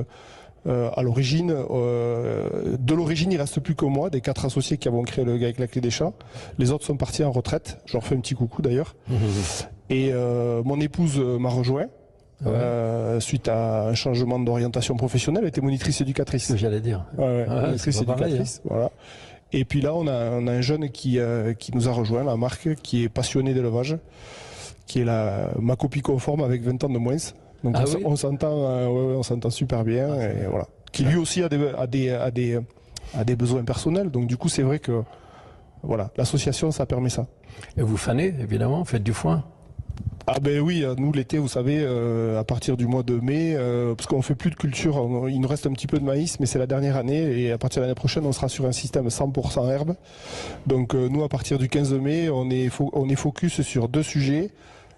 de l'origine, il reste plus que moi, des 4 associés qui avons créé le GAEC La Clé des Champs. Les autres sont partis en retraite. Je leur fais un petit coucou d'ailleurs. Et mon épouse m'a rejoint. Suite à un changement d'orientation professionnelle, elle était monitrice éducatrice. C'est ce que j'allais dire. Monitrice éducatrice, voilà. Et puis là, on a un jeune qui nous a rejoint, la Marc, qui est passionné d'élevage, qui est ma copie conforme avec 20 ans de moins. Donc on s'entend super bien, et voilà. Qui lui aussi a des besoins personnels. Donc du coup, c'est vrai que voilà, l'association, ça permet ça. Et vous fanez, évidemment, vous faites du foin? Ah ben oui, nous l'été, vous savez, à partir du mois de mai, parce qu'on fait plus de culture, il nous reste un petit peu de maïs, mais c'est la dernière année, et à partir de l'année prochaine, on sera sur un système 100% herbe. Donc nous, à partir du 15 mai, on est focus sur 2 sujets,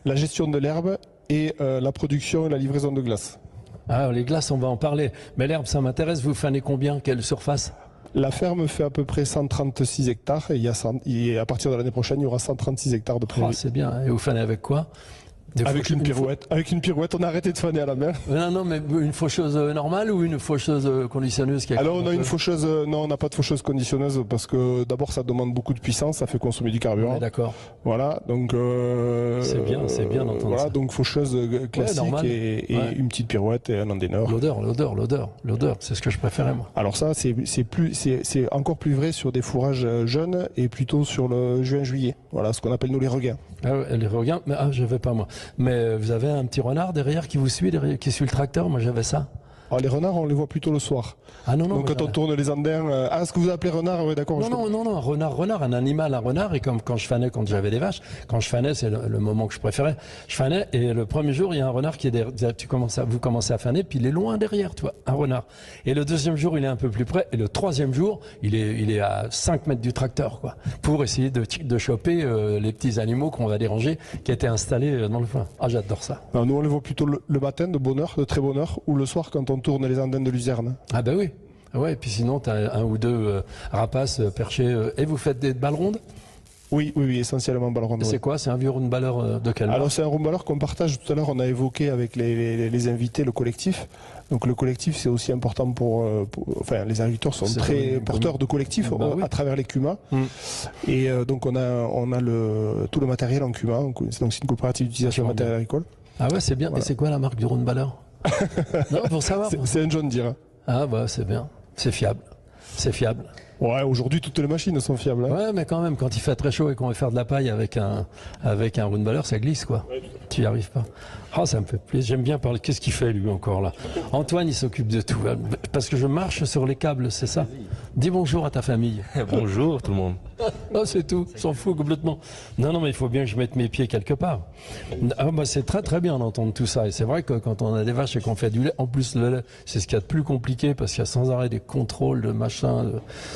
la gestion de l'herbe et la production et la livraison de glace. Ah, les glaces, on va en parler. Mais l'herbe, ça m'intéresse, vous fanez combien? Quelle surface? La ferme fait à peu près 136 hectares et à partir de l'année prochaine, il y aura 136 hectares de prairies. Oh, c'est bien. Et vous fanez avec quoi? Avec une pirouette. Avec une pirouette, on a arrêté de faner à la main. Non, mais une faucheuse normale ou une faucheuse conditionneuse Alors on a une faucheuse, non, on n'a pas de faucheuse conditionneuse parce que d'abord ça demande beaucoup de puissance, ça fait consommer du carburant. D'accord. Voilà, donc c'est bien d'entendre voilà, ça. donc faucheuse classique et une petite pirouette et un endaineur. L'odeur, c'est ce que je préférais moi. Alors ça, c'est encore plus vrai sur des fourrages jeunes et plutôt sur le juin-juillet. Voilà, ce qu'on appelle nous les regains. Les regains, mais je vais pas moi. Mais vous avez un petit renard derrière qui vous suit, qui suit le tracteur? Moi j'avais ça. Alors les renards, on les voit plutôt le soir. Ah non, donc quand on tourne les andins, ce que vous appelez renard, oui d'accord. Non, un renard, un renard. Et comme quand je fanais, quand j'avais des vaches, quand je fanais, c'est le moment que je préférais. Je fanais et le premier jour, il y a un renard qui est derrière. Vous commencez à faner, puis il est loin derrière, tu vois, un renard. Et le deuxième jour, il est un peu plus près. Et le troisième jour, il est à 5 mètres du tracteur, quoi, pour essayer de choper les petits animaux qu'on va déranger, qui étaient installés dans le foin. Ah, j'adore ça. Alors, nous, on les voit plutôt le matin de très bonne heure, ou le soir quand on tourne les andins de luzerne. Ah ben oui. Ouais, et puis sinon, tu as un ou deux rapaces perchés. Et vous faites des balles rondes? Oui, essentiellement balles rondes. C'est quoi? C'est un vieux roundballeur de quel? Alors c'est un roundballeur qu'on partage tout à l'heure, on a évoqué avec les invités, le collectif. Donc le collectif, c'est aussi important enfin, les agriculteurs sont très porteurs de collectifs à travers les CUMA. Et donc on a tout le matériel en CUMA, donc c'est une coopérative d'utilisation de matériel agricole. Ah ouais, c'est bien. Voilà. Et c'est quoi la marque du roundballeur? Non, pour savoir. C'est un John Deere. Ah bah c'est bien, c'est fiable. Ouais, aujourd'hui toutes les machines sont fiables. Hein. Ouais, mais quand même, quand il fait très chaud et qu'on veut faire de la paille avec un roundballer, ça glisse quoi. Ouais. Tu y arrives pas. Ah, ça me fait plaisir. J'aime bien parler. Qu'est-ce qu'il fait lui encore là? Antoine, il s'occupe de tout. Parce que je marche sur les câbles, c'est ça? Dis bonjour à ta famille. Bonjour tout le monde. Ah, c'est tout. S'en fout complètement. Non, mais il faut bien que je mette mes pieds quelque part. Ah, bah, c'est très très bien d'entendre tout ça. Et c'est vrai que quand on a des vaches et qu'on fait du lait, en plus le lait, c'est ce qu'il y a de plus compliqué parce qu'il y a sans arrêt des contrôles de machin.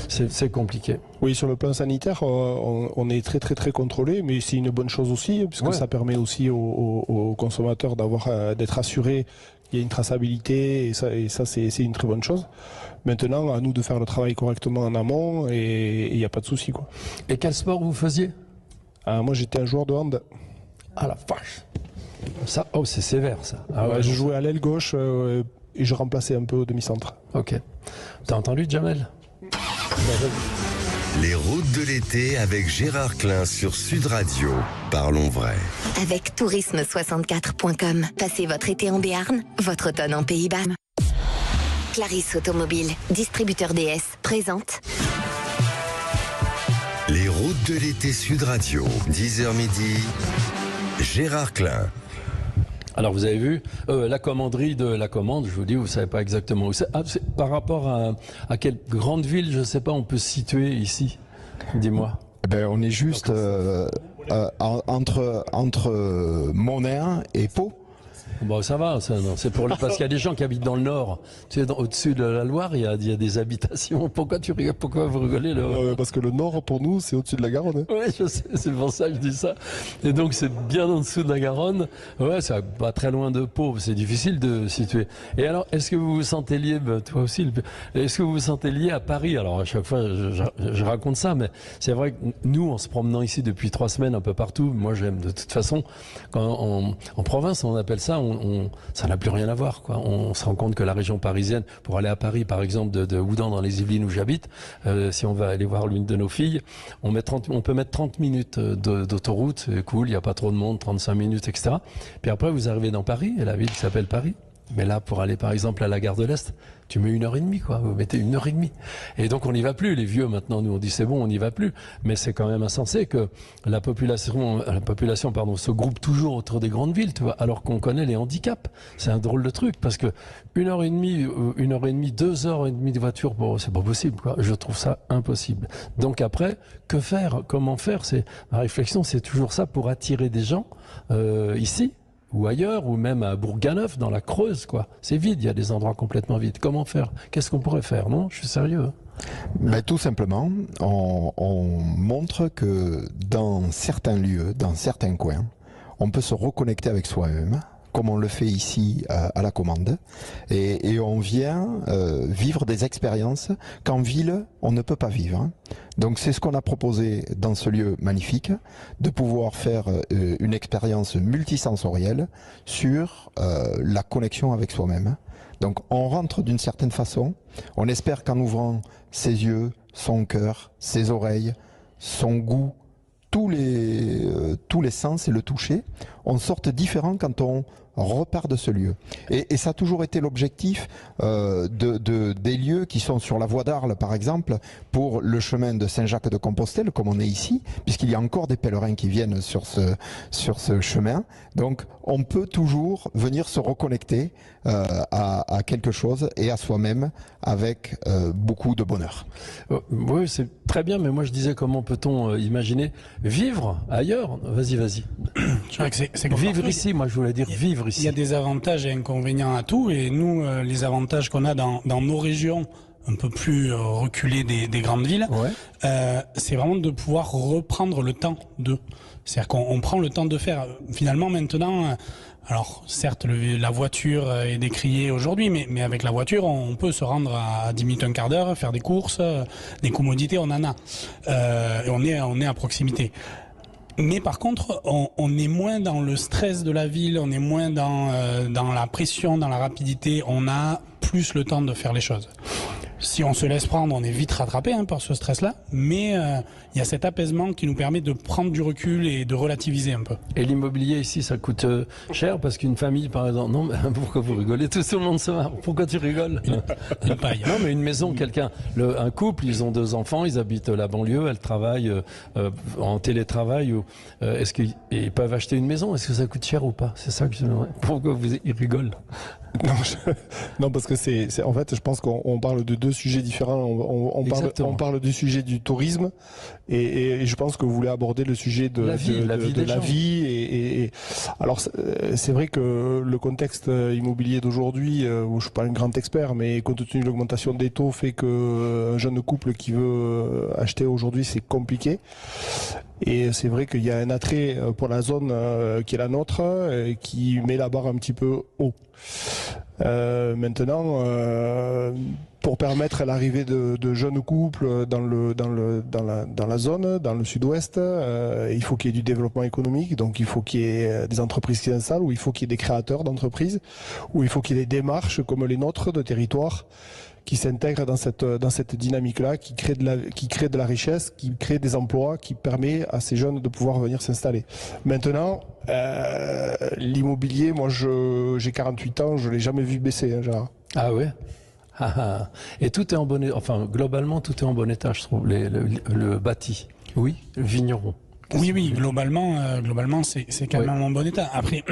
C'est compliqué. Oui, sur le plan sanitaire, on est très très très contrôlé, mais c'est une bonne chose aussi, puisque ça permet aussi aux consommateurs d'être assurés qu'il y a une traçabilité, et ça c'est une très bonne chose. Maintenant, à nous de faire le travail correctement en amont, et il n'y a pas de souci, quoi. Et quel sport vous faisiez? Moi, j'étais un joueur de hand. Ah la vache! Ça, c'est sévère ça. Ah ouais, je jouais à l'aile gauche et je remplaçais un peu au demi-centre. Ok. T'as entendu, Jamel? Les routes de l'été avec Gérard Klein sur Sud Radio. Parlons vrai. Avec tourisme64.com, passez votre été en Béarn, votre automne en Pays Bas. Clarisse Automobile, distributeur DS, présente. Les routes de l'été Sud Radio, 10h midi. Gérard Klein. Alors vous avez vu, la commanderie de la commande, je vous dis, vous savez pas exactement où c'est. Ah, par rapport à quelle grande ville, je sais pas, on peut se situer ici? Dis-moi. On est juste entre Monéen et Pau. Bon, ça va, c'est parce qu'il y a des gens qui habitent dans le nord. Tu sais, au-dessus de la Loire, il y a des habitations. Pourquoi vous rigolez là? Parce que le nord, pour nous, c'est au-dessus de la Garonne. Oui, je sais, c'est pour ça que je dis ça. Et donc, c'est bien en dessous de la Garonne. Ouais, c'est pas très loin de Pau. C'est difficile de situer. Et alors, est-ce que vous vous sentez lié, toi aussi, est-ce que vous vous sentez lié à Paris? Alors, à chaque fois, je raconte ça, mais c'est vrai que nous, en se promenant ici depuis 3 semaines un peu partout, moi, j'aime de toute façon, en province, on appelle ça, ça n'a plus rien à voir, quoi. On se rend compte que la région parisienne, pour aller à Paris, par exemple, de Houdan dans les Yvelines où j'habite, si on va aller voir l'une de nos filles, on peut mettre 30 minutes d'autoroute, c'est cool, il n'y a pas trop de monde, 35 minutes, etc. Puis après, vous arrivez dans Paris, et la ville qui s'appelle Paris. Mais là, pour aller par exemple à la gare de l'Est, tu mets 1h30, quoi. Vous mettez 1h30. Et donc on n'y va plus. Les vieux, maintenant, nous on dit c'est bon, on n'y va plus. Mais c'est quand même insensé que la population, se groupe toujours autour des grandes villes, tu vois, alors qu'on connaît les handicaps. C'est un drôle de truc parce que 1h30, 2h30 de voiture, bon, c'est pas possible, quoi. Je trouve ça impossible. Donc après, que faire? Comment faire? Ma réflexion, c'est toujours ça pour attirer des gens ici. Ou ailleurs, ou même à Bourganeuf, dans la Creuse, quoi. C'est vide, il y a des endroits complètement vides. Comment faire? Qu'est-ce qu'on pourrait faire? Non, je suis sérieux. Mais tout simplement, on montre que dans certains lieux, dans certains coins, on peut se reconnecter avec soi-même, comme on le fait ici à la commande, et on vient vivre des expériences qu'en ville, on ne peut pas vivre. Donc c'est ce qu'on a proposé dans ce lieu magnifique, de pouvoir faire une expérience multisensorielle sur la connexion avec soi-même. Donc on rentre d'une certaine façon, on espère qu'en ouvrant ses yeux, son cœur, ses oreilles, son goût, tous les sens et le toucher, on sorte différent quand on repart de ce lieu. Et ça a toujours été l'objectif des lieux qui sont sur la voie d'Arles, par exemple, pour le chemin de Saint-Jacques-de-Compostelle, comme on est ici, puisqu'il y a encore des pèlerins qui viennent sur ce chemin. Donc, on peut toujours venir se reconnecter à quelque chose et à soi-même avec beaucoup de bonheur. Oui, c'est très bien, mais moi je disais comment peut-on imaginer vivre ailleurs? Vas-y. Je crois que c'est vivre ici, moi je voulais dire vivre ici. Il y a des avantages et inconvénients à tout, et nous, les avantages qu'on a dans nos régions, un peu plus reculées des grandes villes, c'est vraiment de pouvoir reprendre le temps de. C'est-à-dire qu'on prend le temps de faire. Finalement, maintenant, alors certes, la voiture est décriée aujourd'hui, mais avec la voiture, on peut se rendre à 10 minutes, un quart d'heure, faire des courses, des commodités, on en a. Et on est à proximité. Mais par contre, on est moins dans le stress de la ville, on est moins dans la pression, dans la rapidité, on a plus le temps de faire les choses. Si on se laisse prendre, on est vite rattrapé par ce stress-là, mais il y a cet apaisement qui nous permet de prendre du recul et de relativiser un peu. Et l'immobilier ici, ça coûte cher parce qu'une famille, par exemple, non, mais pourquoi vous rigolez? Tout le monde se marre. Pourquoi tu rigoles? Une paille. Non, mais une maison, un couple, ils ont 2 enfants, ils habitent la banlieue, elles travaillent en télétravail. Est-ce qu'ils peuvent acheter une maison? Est-ce que ça coûte cher ou pas? C'est ça que je me demande. Pourquoi ils rigolent? Non, parce que en fait, je pense qu'on parle de 2 sujets différents. On parle du sujet du tourisme et je pense que vous voulez aborder le sujet de la vie. Et alors, c'est vrai que le contexte immobilier d'aujourd'hui, où je suis pas un grand expert, mais compte tenu de l'augmentation des taux, fait que un jeune couple qui veut acheter aujourd'hui, c'est compliqué. Et c'est vrai qu'il y a un attrait pour la zone qui est la nôtre, qui met la barre un petit peu haut. Maintenant, pour permettre l'arrivée de jeunes couples dans la zone, dans le sud-ouest, il faut qu'il y ait du développement économique, donc il faut qu'il y ait des entreprises qui s'installent, ou il faut qu'il y ait des créateurs d'entreprises, ou il faut qu'il y ait des démarches comme les nôtres de territoire qui s'intègrent dans cette dynamique-là, qui crée de la richesse, qui crée des emplois, qui permet à ces jeunes de pouvoir venir s'installer. Maintenant, l'immobilier, moi j'ai 48 ans, je l'ai jamais vu baisser, Gérard. Ah ouais. Et tout est en bon état, enfin globalement tout est en bon état, je trouve, le bâti. Oui, le vigneron. Oui, globalement, c'est quand même en bon état. Après,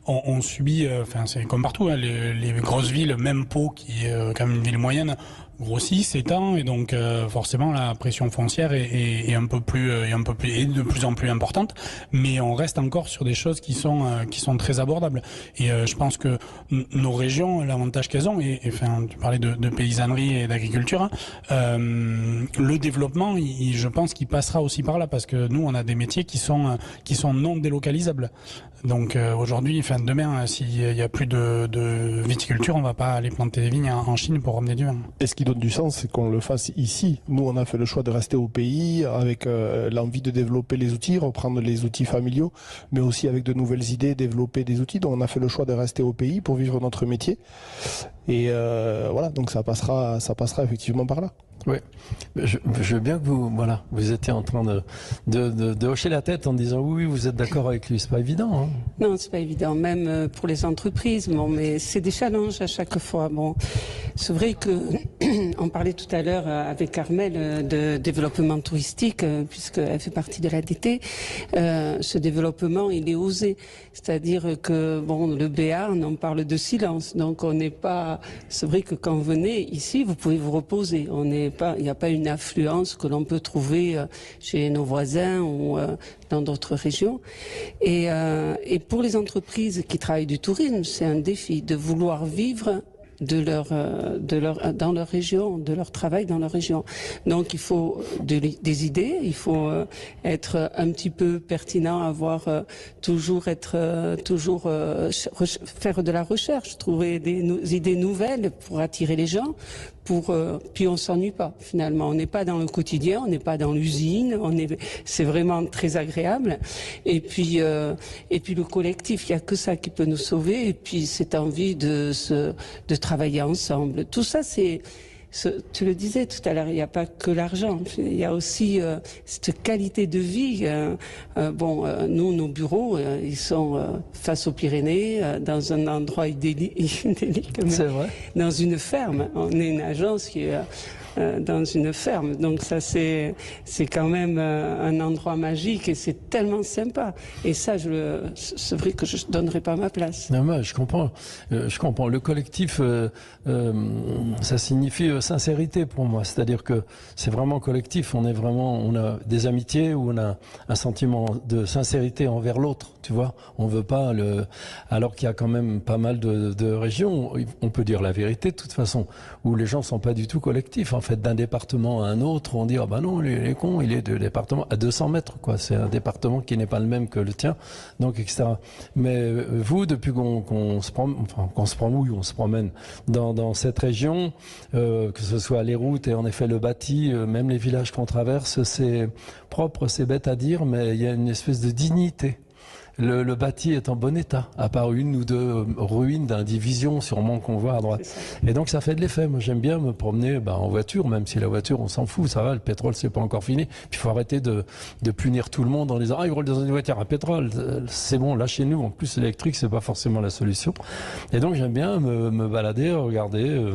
on subit, c'est comme partout, les grosses villes, même Pau, qui est quand même une ville moyenne, grossit, s'étend, et donc forcément la pression foncière est de plus en plus importante. Mais on reste encore sur des choses qui sont très abordables. Et je pense que nos régions, l'avantage qu'elles ont, et tu parlais de paysannerie et d'agriculture, le développement, je pense qu'il passera aussi par là, parce que nous, on a des métiers qui sont non délocalisables. Donc aujourd'hui, demain, s'il y a plus de viticulture, on va pas aller planter des vignes en Chine pour ramener du vin. Et ce qui qui donne du sens, c'est qu'on le fasse ici. Nous, on a fait le choix de rester au pays avec l'envie de développer les outils, reprendre les outils familiaux, mais aussi avec de nouvelles idées, développer des outils. Donc on a fait le choix de rester au pays pour vivre notre métier. Et voilà, donc ça passera effectivement par là. Oui, je veux bien que vous étiez en train de hocher la tête en disant oui, vous êtes d'accord avec lui. C'est pas évident. Hein. Non, c'est pas évident, même pour les entreprises. Bon, mais c'est des challenges à chaque fois. Bon, c'est vrai que on parlait tout à l'heure avec Armelle de développement touristique, puisqu'elle fait partie de l'ADT. Ce développement, il est osé, c'est-à-dire que bon, le Béarn, on parle de silence, donc on n'est pas. C'est vrai que quand vous venez ici, vous pouvez vous reposer. Il n'y a pas une affluence que l'on peut trouver chez nos voisins ou dans d'autres régions. Et pour les entreprises qui travaillent du tourisme, c'est un défi de vouloir vivre dans leur région, de leur travail dans leur région. Donc il faut des idées, il faut être un petit peu pertinent, faire de la recherche, trouver des idées nouvelles pour attirer les gens. Puis on s'ennuie pas finalement. On n'est pas dans le quotidien, on n'est pas dans l'usine. C'est vraiment très agréable. Et puis le collectif, il y a que ça qui peut nous sauver. Et puis cette envie de travailler ensemble. Tout ça, tu le disais tout à l'heure, il n'y a pas que l'argent. Il y a aussi cette qualité de vie. Nous, nos bureaux, ils sont face aux Pyrénées, dans un endroit idyllique, c'est vrai. Dans une ferme. On est une agence qui est dans une ferme. Donc ça, c'est quand même un endroit magique et c'est tellement sympa. Et ça, c'est vrai que je ne donnerais pas ma place. Non, mais je comprends. Le collectif, ça signifie sincérité pour moi. C'est-à-dire que c'est vraiment collectif. On a des amitiés où on a un sentiment de sincérité envers l'autre. Tu vois, on veut pas alors qu'il y a quand même pas mal de régions, on peut dire la vérité de toute façon, où les gens sont pas du tout collectifs. En fait, d'un département à un autre, on dit ah ben non, il est con, il est de département à 200 mètres quoi. C'est un département qui n'est pas le même que le tien, donc etc. Mais vous, depuis qu'on se promène dans cette région, que ce soit les routes et en effet le bâti, même les villages qu'on traverse, c'est propre, c'est bête à dire, mais il y a une espèce de dignité. Le bâti est en bon état, à part une ou deux ruines d'indivision sûrement qu'on voit à droite. Et donc ça fait de l'effet. Moi j'aime bien me promener en voiture, même si la voiture on s'en fout, ça va, le pétrole c'est pas encore fini. Puis il faut arrêter de punir tout le monde en disant ah ils roulent dans une voiture à pétrole, c'est bon, là chez nous en plus l'électrique c'est pas forcément la solution. Et donc j'aime bien me balader, regarder.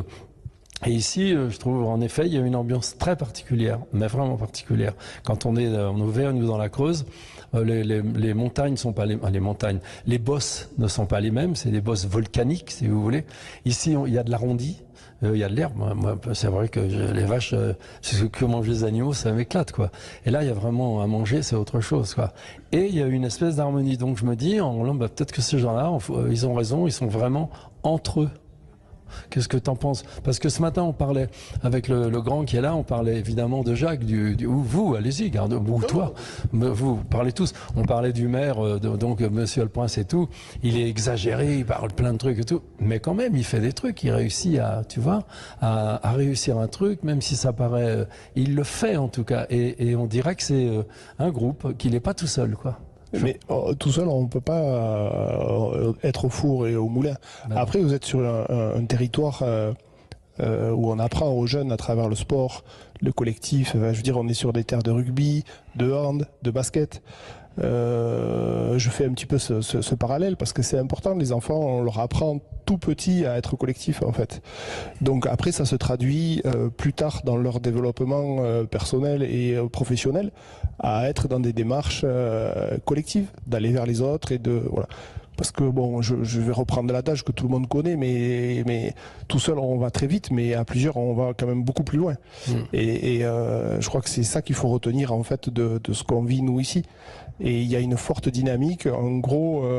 Et ici, je trouve, en effet, il y a une ambiance très particulière, mais vraiment particulière. Quand on est en Auvergne ou dans la Creuse, les montagnes sont pas les montagnes. Les bosses ne sont pas les mêmes, c'est des bosses volcaniques, si vous voulez. Ici, il y a de l'arrondi. Il y a de l'herbe. Moi, c'est vrai que les vaches, ce que mangent les animaux, ça m'éclate, quoi. Et là, il y a vraiment à manger, c'est autre chose, quoi. Et il y a une espèce d'harmonie. Donc, je me dis, peut-être que ces gens-là, ils ont raison, ils sont vraiment entre eux. Qu'est-ce que t'en penses? Parce que ce matin, on parlait avec le grand qui est là, on parlait évidemment de Jacques, ou vous, allez-y, ou toi, vous parlez tous. On parlait du maire, donc Monsieur Le Prince et tout. Il est exagéré, il parle plein de trucs et tout, mais quand même, il fait des trucs. Il réussit à réussir un truc, même si ça paraît, il le fait en tout cas. Et on dirait que c'est un groupe, qu'il n'est pas tout seul, quoi. Mais tout seul, on ne peut pas être au four et au moulin. Après, vous êtes sur un territoire où on apprend aux jeunes à travers le sport, le collectif. Je veux dire, on est sur des terres de rugby, de hand, de basket. Je fais un petit peu ce parallèle parce que c'est important. Les enfants, on leur apprend tout petit à être collectif en fait. Donc après, ça se traduit plus tard dans leur développement personnel et professionnel à être dans des démarches collectives, d'aller vers les autres et de voilà. Parce que bon, je vais reprendre l'adage que tout le monde connaît, mais tout seul on va très vite, mais à plusieurs on va quand même beaucoup plus loin. Et je crois que c'est ça qu'il faut retenir en fait de ce qu'on vit nous ici. Et il y a une forte dynamique, un gros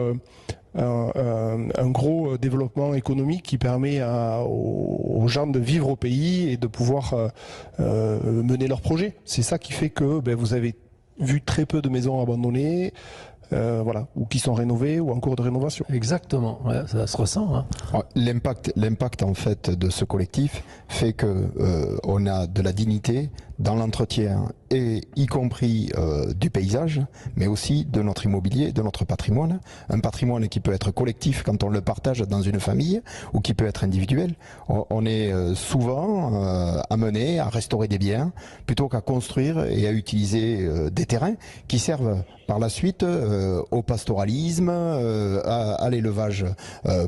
développement économique qui permet aux gens de vivre au pays et de pouvoir mener leurs projets. C'est ça qui fait que vous avez vu très peu de maisons abandonnées. voilà, ou qui sont rénovés ou en cours de rénovation. Exactement, ouais, ça se ressent. Hein. L'impact en fait de ce collectif fait que on a de la dignité dans l'entretien, et y compris du paysage, mais aussi de notre immobilier, de notre patrimoine. Un patrimoine qui peut être collectif quand on le partage dans une famille, ou qui peut être individuel. On est souvent amené à restaurer des biens plutôt qu'à construire et à utiliser des terrains qui servent par la suite au pastoralisme, à l'élevage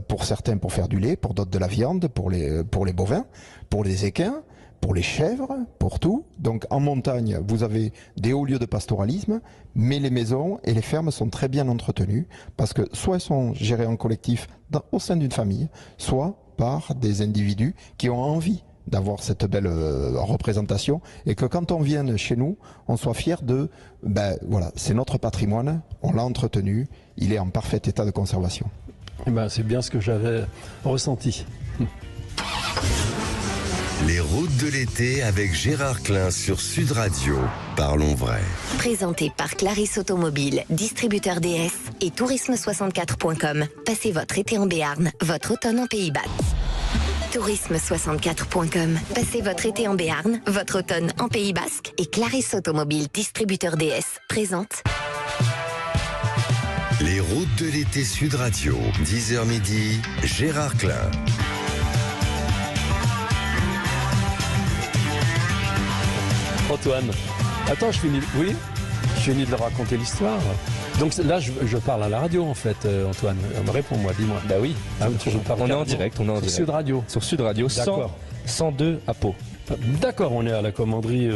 pour certains pour faire du lait, pour d'autres de la viande, pour les bovins, pour les équins, pour les chèvres, pour tout. Donc en montagne, vous avez des hauts lieux de pastoralisme, mais les maisons et les fermes sont très bien entretenues parce que soit elles sont gérées en collectif au sein d'une famille, soit par des individus qui ont envie d'avoir cette belle représentation, et que quand on vienne chez nous, on soit fier de, voilà, c'est notre patrimoine, on l'a entretenu, il est en parfait état de conservation. Et c'est bien ce que j'avais ressenti. Les routes de l'été avec Gérard Klein sur Sud Radio. Parlons vrai. Présenté par Clarisse Automobile, distributeur DS et tourisme64.com. Passez votre été en Béarn, votre automne en Pays Basque. Tourisme64.com. Passez votre été en Béarn, votre automne en Pays Basque. Et Clarisse Automobile, distributeur DS, présente Les routes de l'été Sud Radio. 10h midi, Gérard Klein. Antoine, attends, je finis de leur raconter l'histoire. Donc là, je parle à la radio en fait, Antoine. Réponds-moi, dis-moi. Bah oui, on est en direct. Sur Sud Radio. Sur Sud Radio, 102 à Pau. D'accord, on est à la commanderie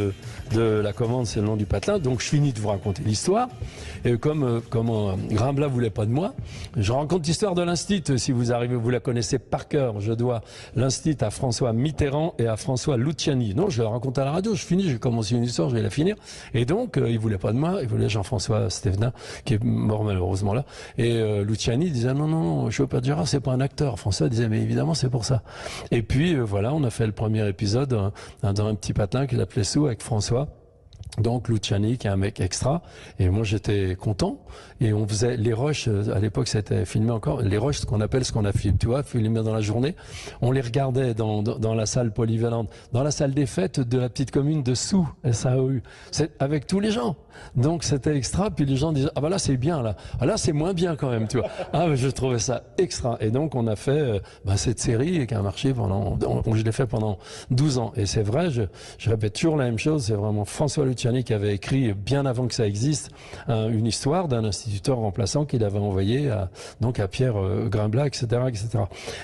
de la commande, c'est le nom du patelin. Donc je finis de vous raconter l'histoire. Et comme Grimblat voulait pas de moi, je raconte l'histoire de l'Institut. Si vous arrivez, vous la connaissez par cœur. Je dois l'Institut à François Mitterrand et à François Luciani. Non, je la raconte à la radio. Je finis, j'ai commencé une histoire, je vais la finir. Et donc, il voulait pas de moi. Il voulait Jean-François Stévenin, qui est mort malheureusement là. Et Luciani disait non, je veux pas de Gérard, c'est pas un acteur. François disait mais évidemment c'est pour ça. Et puis voilà, on a fait le premier épisode dans un petit patelin qu'il appelait Sou avec François. Donc Luciani qui est un mec extra, et moi j'étais content, et on faisait les rushs, à l'époque c'était filmé encore, les rushs, ce qu'on a filmé, tu vois, filmé dans la journée, on les regardait dans la salle polyvalente, dans la salle des fêtes de la petite commune de Sou, SAEU, avec tous les gens. Donc c'était extra, puis les gens disaient ah bah là c'est bien, là c'est moins bien quand même, tu vois. Ah je trouvais ça extra, et donc on a fait cette série qui a marché je l'ai fait pendant 12 ans, et c'est vrai, je répète toujours la même chose, c'est vraiment François Luciani qui avait écrit bien avant que ça existe une histoire d'un instituteur remplaçant qu'il avait envoyé à Pierre Grimblat, etc.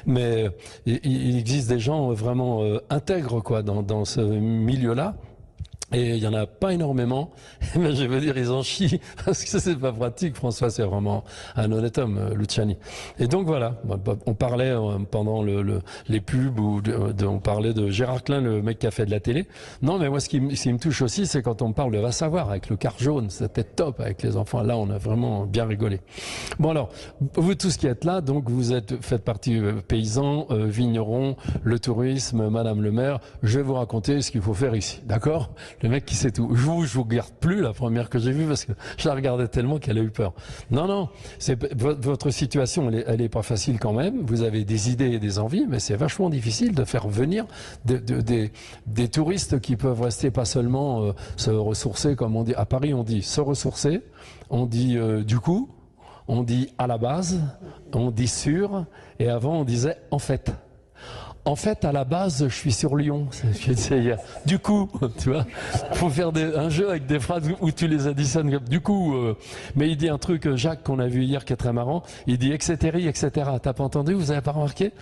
Mais il existe des gens vraiment intègres quoi dans ce milieu-là. Et il y en a pas énormément, mais je veux dire, ils en chient, parce que c'est pas pratique. François, c'est vraiment un honnête homme, Luciani. Et donc voilà, on parlait pendant les pubs, on parlait de Gérard Klein, le mec qui a fait de la télé. Non, mais moi, ce qui me touche aussi, c'est quand on parle de Va savoir, avec le car jaune, c'était top avec les enfants. Là, on a vraiment bien rigolé. Bon alors, vous tous qui êtes là, donc vous faites partie paysans, vignerons, le tourisme, Madame le maire. Je vais vous raconter ce qu'il faut faire ici, d'accord ? Le mec qui sait tout. Je vous regarde plus, la première que j'ai vue, parce que je la regardais tellement qu'elle a eu peur. Non, votre situation, elle est pas facile quand même. Vous avez des idées et des envies, mais c'est vachement difficile de faire venir des touristes qui peuvent rester pas seulement se ressourcer, comme on dit. À Paris, on dit se ressourcer, on dit du coup, on dit à la base, on dit sur, et avant on disait en fait. En fait, à la base, je suis sur Lyon. Du coup, tu vois, faut faire un jeu avec des phrases où tu les additionnes. Du coup, mais il dit un truc, Jacques, qu'on a vu hier, qui est très marrant. Il dit etc. T'as pas entendu? Vous avez pas remarqué?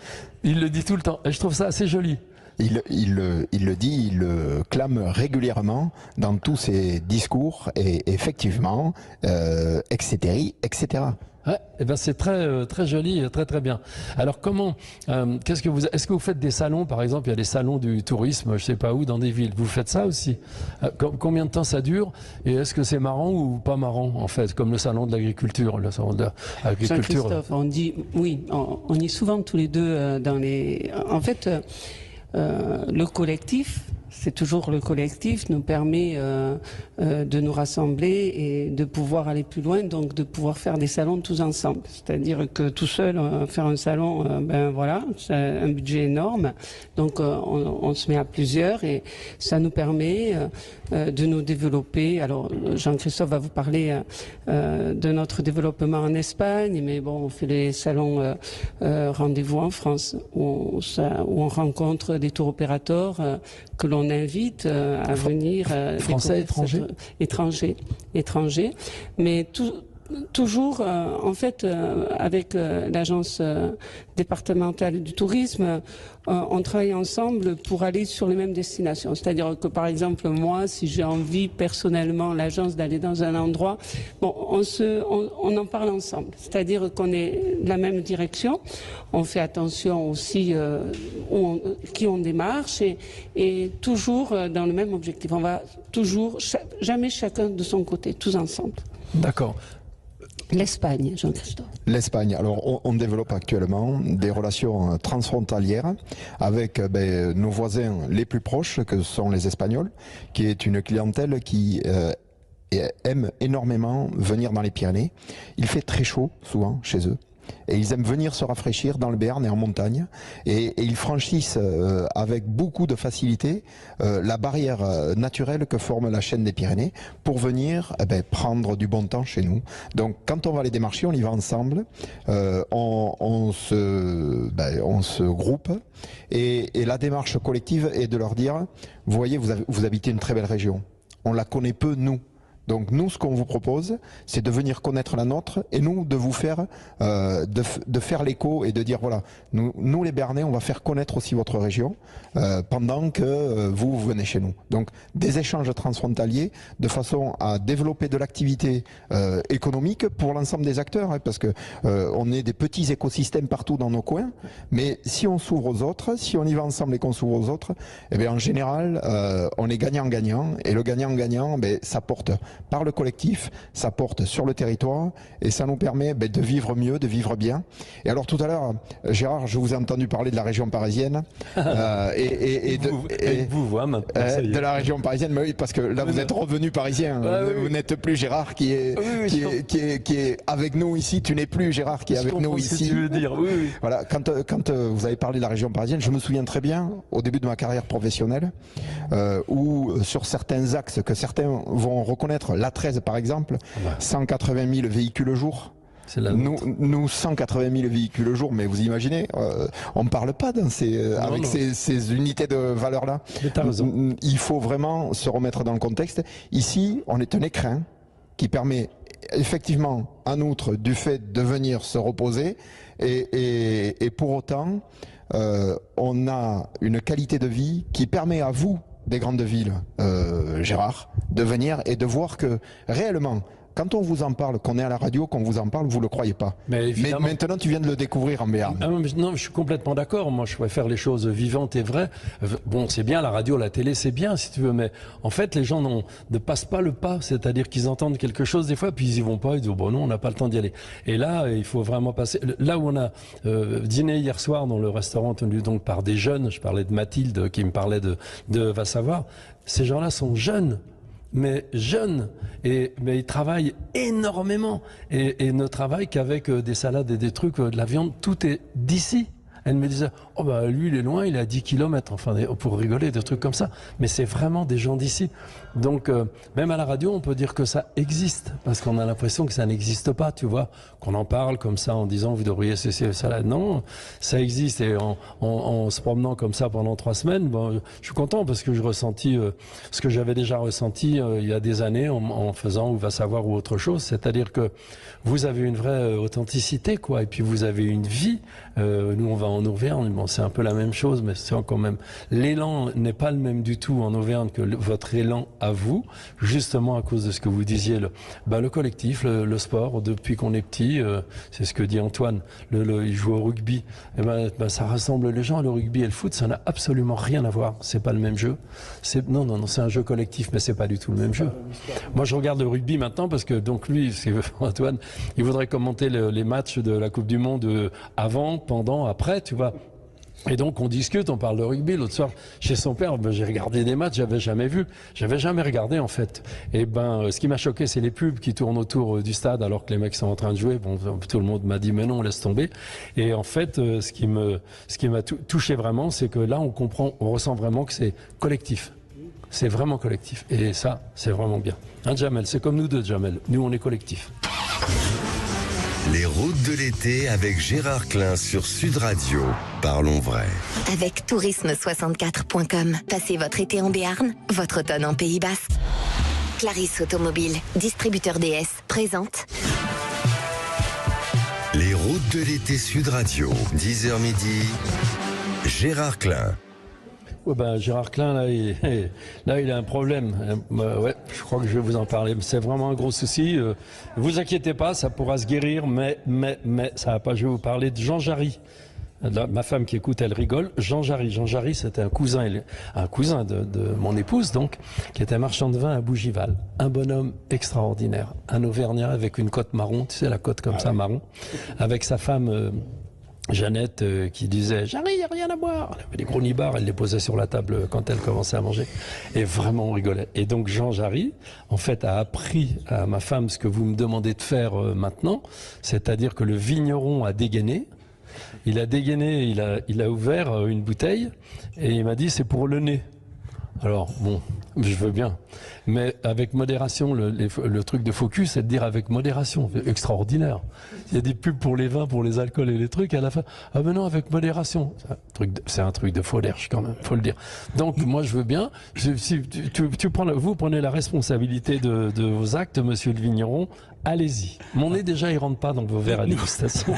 Il le dit tout le temps. Et je trouve ça assez joli. Il le dit, il le clame régulièrement dans tous ses discours, et effectivement, etc. Ouais, et ben c'est très joli, très bien. Alors est-ce que vous faites des salons, par exemple, il y a des salons du tourisme, je sais pas où, dans des villes. Vous faites ça aussi? Combien de temps ça dure? Et est-ce que c'est marrant ou pas marrant, en fait, comme le salon de l'agriculture, le salon de l'agriculture? Jean-Christophe, on dit, oui, on est souvent tous les deux dans les. En fait, le collectif c'est toujours le collectif nous permet de nous rassembler et de pouvoir aller plus loin, donc de pouvoir faire des salons tous ensemble. C'est-à-dire que tout seul, faire un salon, c'est un budget énorme. Donc on se met à plusieurs et ça nous permet de nous développer. Alors Jean-Christophe va vous parler de notre développement en Espagne, mais bon, on fait les salons rendez-vous en France où on rencontre des tour opérateurs que l'on invite à venir. Français, étrangers. Mais toujours, en fait, avec l'agence départementale du tourisme, on travaille ensemble pour aller sur les mêmes destinations. C'est-à-dire que, par exemple, moi, si j'ai envie personnellement, l'agence, d'aller dans un endroit, bon, on en parle ensemble. C'est-à-dire qu'on est de la même direction. On fait attention aussi qui on démarche et toujours dans le même objectif. On va toujours, jamais chacun de son côté, tous ensemble. D'accord. L'Espagne, Jean-Christophe. L'Espagne. Alors, on développe actuellement des relations transfrontalières avec nos voisins les plus proches, que sont les Espagnols, qui est une clientèle qui aime énormément venir dans les Pyrénées. Il fait très chaud, souvent, chez eux. Et ils aiment venir se rafraîchir dans le Béarn et en montagne. Et ils franchissent avec beaucoup de facilité la barrière naturelle que forme la chaîne des Pyrénées pour venir prendre du bon temps chez nous. Donc quand on va les démarcher, on y va ensemble. On se groupe. Et la démarche collective est de leur dire, vous voyez, vous habitez une très belle région. On la connaît peu, nous. Donc nous, ce qu'on vous propose, c'est de venir connaître la nôtre et nous, de vous faire, de faire l'écho et de dire, voilà, nous les Béarnais, on va faire connaître aussi votre région pendant que vous venez chez nous. Donc des échanges transfrontaliers de façon à développer de l'activité économique pour l'ensemble des acteurs, hein, parce que on est des petits écosystèmes partout dans nos coins, mais si on s'ouvre aux autres, si on y va ensemble et qu'on s'ouvre aux autres, eh bien en général, on est gagnant-gagnant et le gagnant-gagnant, ça porte par le collectif, ça porte sur le territoire et ça nous permet de vivre mieux, de vivre bien. Et alors tout à l'heure, Gérard, je vous ai entendu parler de la région parisienne de la région parisienne, mais oui, parce que là vous êtes revenu parisien, vous n'êtes plus Gérard qui est avec nous ici, tu n'es plus Gérard qui est avec nous ici. Tu veux dire, oui. Voilà, quand vous avez parlé de la région parisienne, je me souviens très bien au début de ma carrière professionnelle où sur certains axes que certains vont reconnaître, l'A13 par exemple, 180 000 véhicules au jour. Nous 180 000 véhicules au jour, mais vous imaginez, on ne parle pas avec ces unités de valeur-là. Il faut vraiment se remettre dans le contexte. Ici, on est un écrin qui permet effectivement, en outre du fait de venir se reposer, et pour autant, on a une qualité de vie qui permet à vous, des grandes villes, Gérard, de venir et de voir que réellement, quand on vous en parle, qu'on est à la radio, qu'on vous en parle, vous ne le croyez pas. Mais maintenant, tu viens de le découvrir en Béarn. Non, je suis complètement d'accord. Moi, je préfère les choses vivantes et vraies. Bon, c'est bien, la radio, la télé, c'est bien, si tu veux. Mais en fait, les gens ne passent pas le pas. C'est-à-dire qu'ils entendent quelque chose des fois, puis ils y vont pas. Ils disent, bon, non, on n'a pas le temps d'y aller. Et là, il faut vraiment passer. Là où on a dîné hier soir dans le restaurant tenu donc par des jeunes, je parlais de Mathilde qui me parlait de Va savoir, ces gens-là sont jeunes. Mais jeunes, mais ils travaillent énormément et ne travaillent qu'avec des salades et des trucs, de la viande, tout est d'ici. Elle me disait, oh bah lui il est loin, il est à 10 km, enfin pour rigoler, des trucs comme ça. Mais c'est vraiment des gens d'ici. Donc même à la radio, on peut dire que ça existe, parce qu'on a l'impression que ça n'existe pas, tu vois, qu'on en parle comme ça en disant vous devriez cesser ça là. Non, ça existe et en se promenant comme ça pendant 3 semaines, bon, je suis content parce que je ressentis ce que j'avais déjà ressenti il y a des années en faisant ou Va savoir ou autre chose, c'est-à-dire que vous avez une vraie authenticité, quoi, et puis vous avez une vie. Nous on va en Auvergne, bon c'est un peu la même chose, mais c'est quand même l'élan n'est pas le même du tout en Auvergne que votre élan à vous, justement à cause de ce que vous disiez, le collectif, le sport, depuis qu'on est petit, c'est ce que dit Antoine, il joue au rugby, et ça rassemble les gens, le rugby et le foot, ça n'a absolument rien à voir, c'est pas le même jeu, non, c'est un jeu collectif, mais c'est pas du tout le même jeu. Moi je regarde le rugby maintenant parce que donc lui, c'est Antoine, il voudrait commenter les matchs de la Coupe du Monde avant, pendant, après, tu vois. Et donc on discute, on parle de rugby. L'autre soir, chez son père, j'ai regardé des matchs, j'avais jamais regardé en fait. Et ce qui m'a choqué, c'est les pubs qui tournent autour du stade alors que les mecs sont en train de jouer. Bon, tout le monde m'a dit mais non, laisse tomber. Et en fait, ce qui m'a touché vraiment, c'est que là on ressent vraiment que c'est collectif. C'est vraiment collectif. Et ça, c'est vraiment bien. Hein, Jamel, c'est comme nous deux, Jamel. Nous, on est collectif. Les routes de l'été avec Gérard Klein sur Sud Radio. Parlons vrai. Avec tourisme64.com, passez votre été en Béarn, votre automne en Pays Basque. Clarisse Automobile, distributeur DS, présente. Les routes de l'été Sud Radio. 10h midi. Gérard Klein. Ouais, Gérard Klein, là, il a un problème. Ouais, je crois que je vais vous en parler. C'est vraiment un gros souci. Ne vous inquiétez pas, ça pourra se guérir, mais ça va pas. Je vais vous parler de Jean Jarry. Ma femme qui écoute, elle rigole. Jean Jarry, c'était un cousin de mon épouse, donc, qui était marchand de vin à Bougival. Un bonhomme extraordinaire. Un Auvergnat avec une cotte marron, tu sais, la cotte comme ça, marron. Avec sa femme, Jeannette, qui disait « Jarry, il n'y a rien à boire !» Elle avait des gros nibards, elle les posait sur la table quand elle commençait à manger. Et vraiment, on rigolait. Et donc, Jean Jarry, en fait, a appris à ma femme ce que vous me demandez de faire maintenant, c'est-à-dire que le vigneron a dégainé. Il a dégainé, il a ouvert une bouteille et il m'a dit « c'est pour le nez ». Alors, bon, je veux bien. Mais avec modération, le truc de Focus, c'est de dire avec modération. Extraordinaire. Il y a des pubs pour les vins, pour les alcools et les trucs. À la fin, ah ben non, avec modération. C'est un truc de fauderche quand même, faut le dire. Donc, moi, je veux bien. Si vous prenez la responsabilité de vos actes, monsieur le vigneron, allez-y. Mon nez, déjà, il rentre pas dans vos verres à dégustation.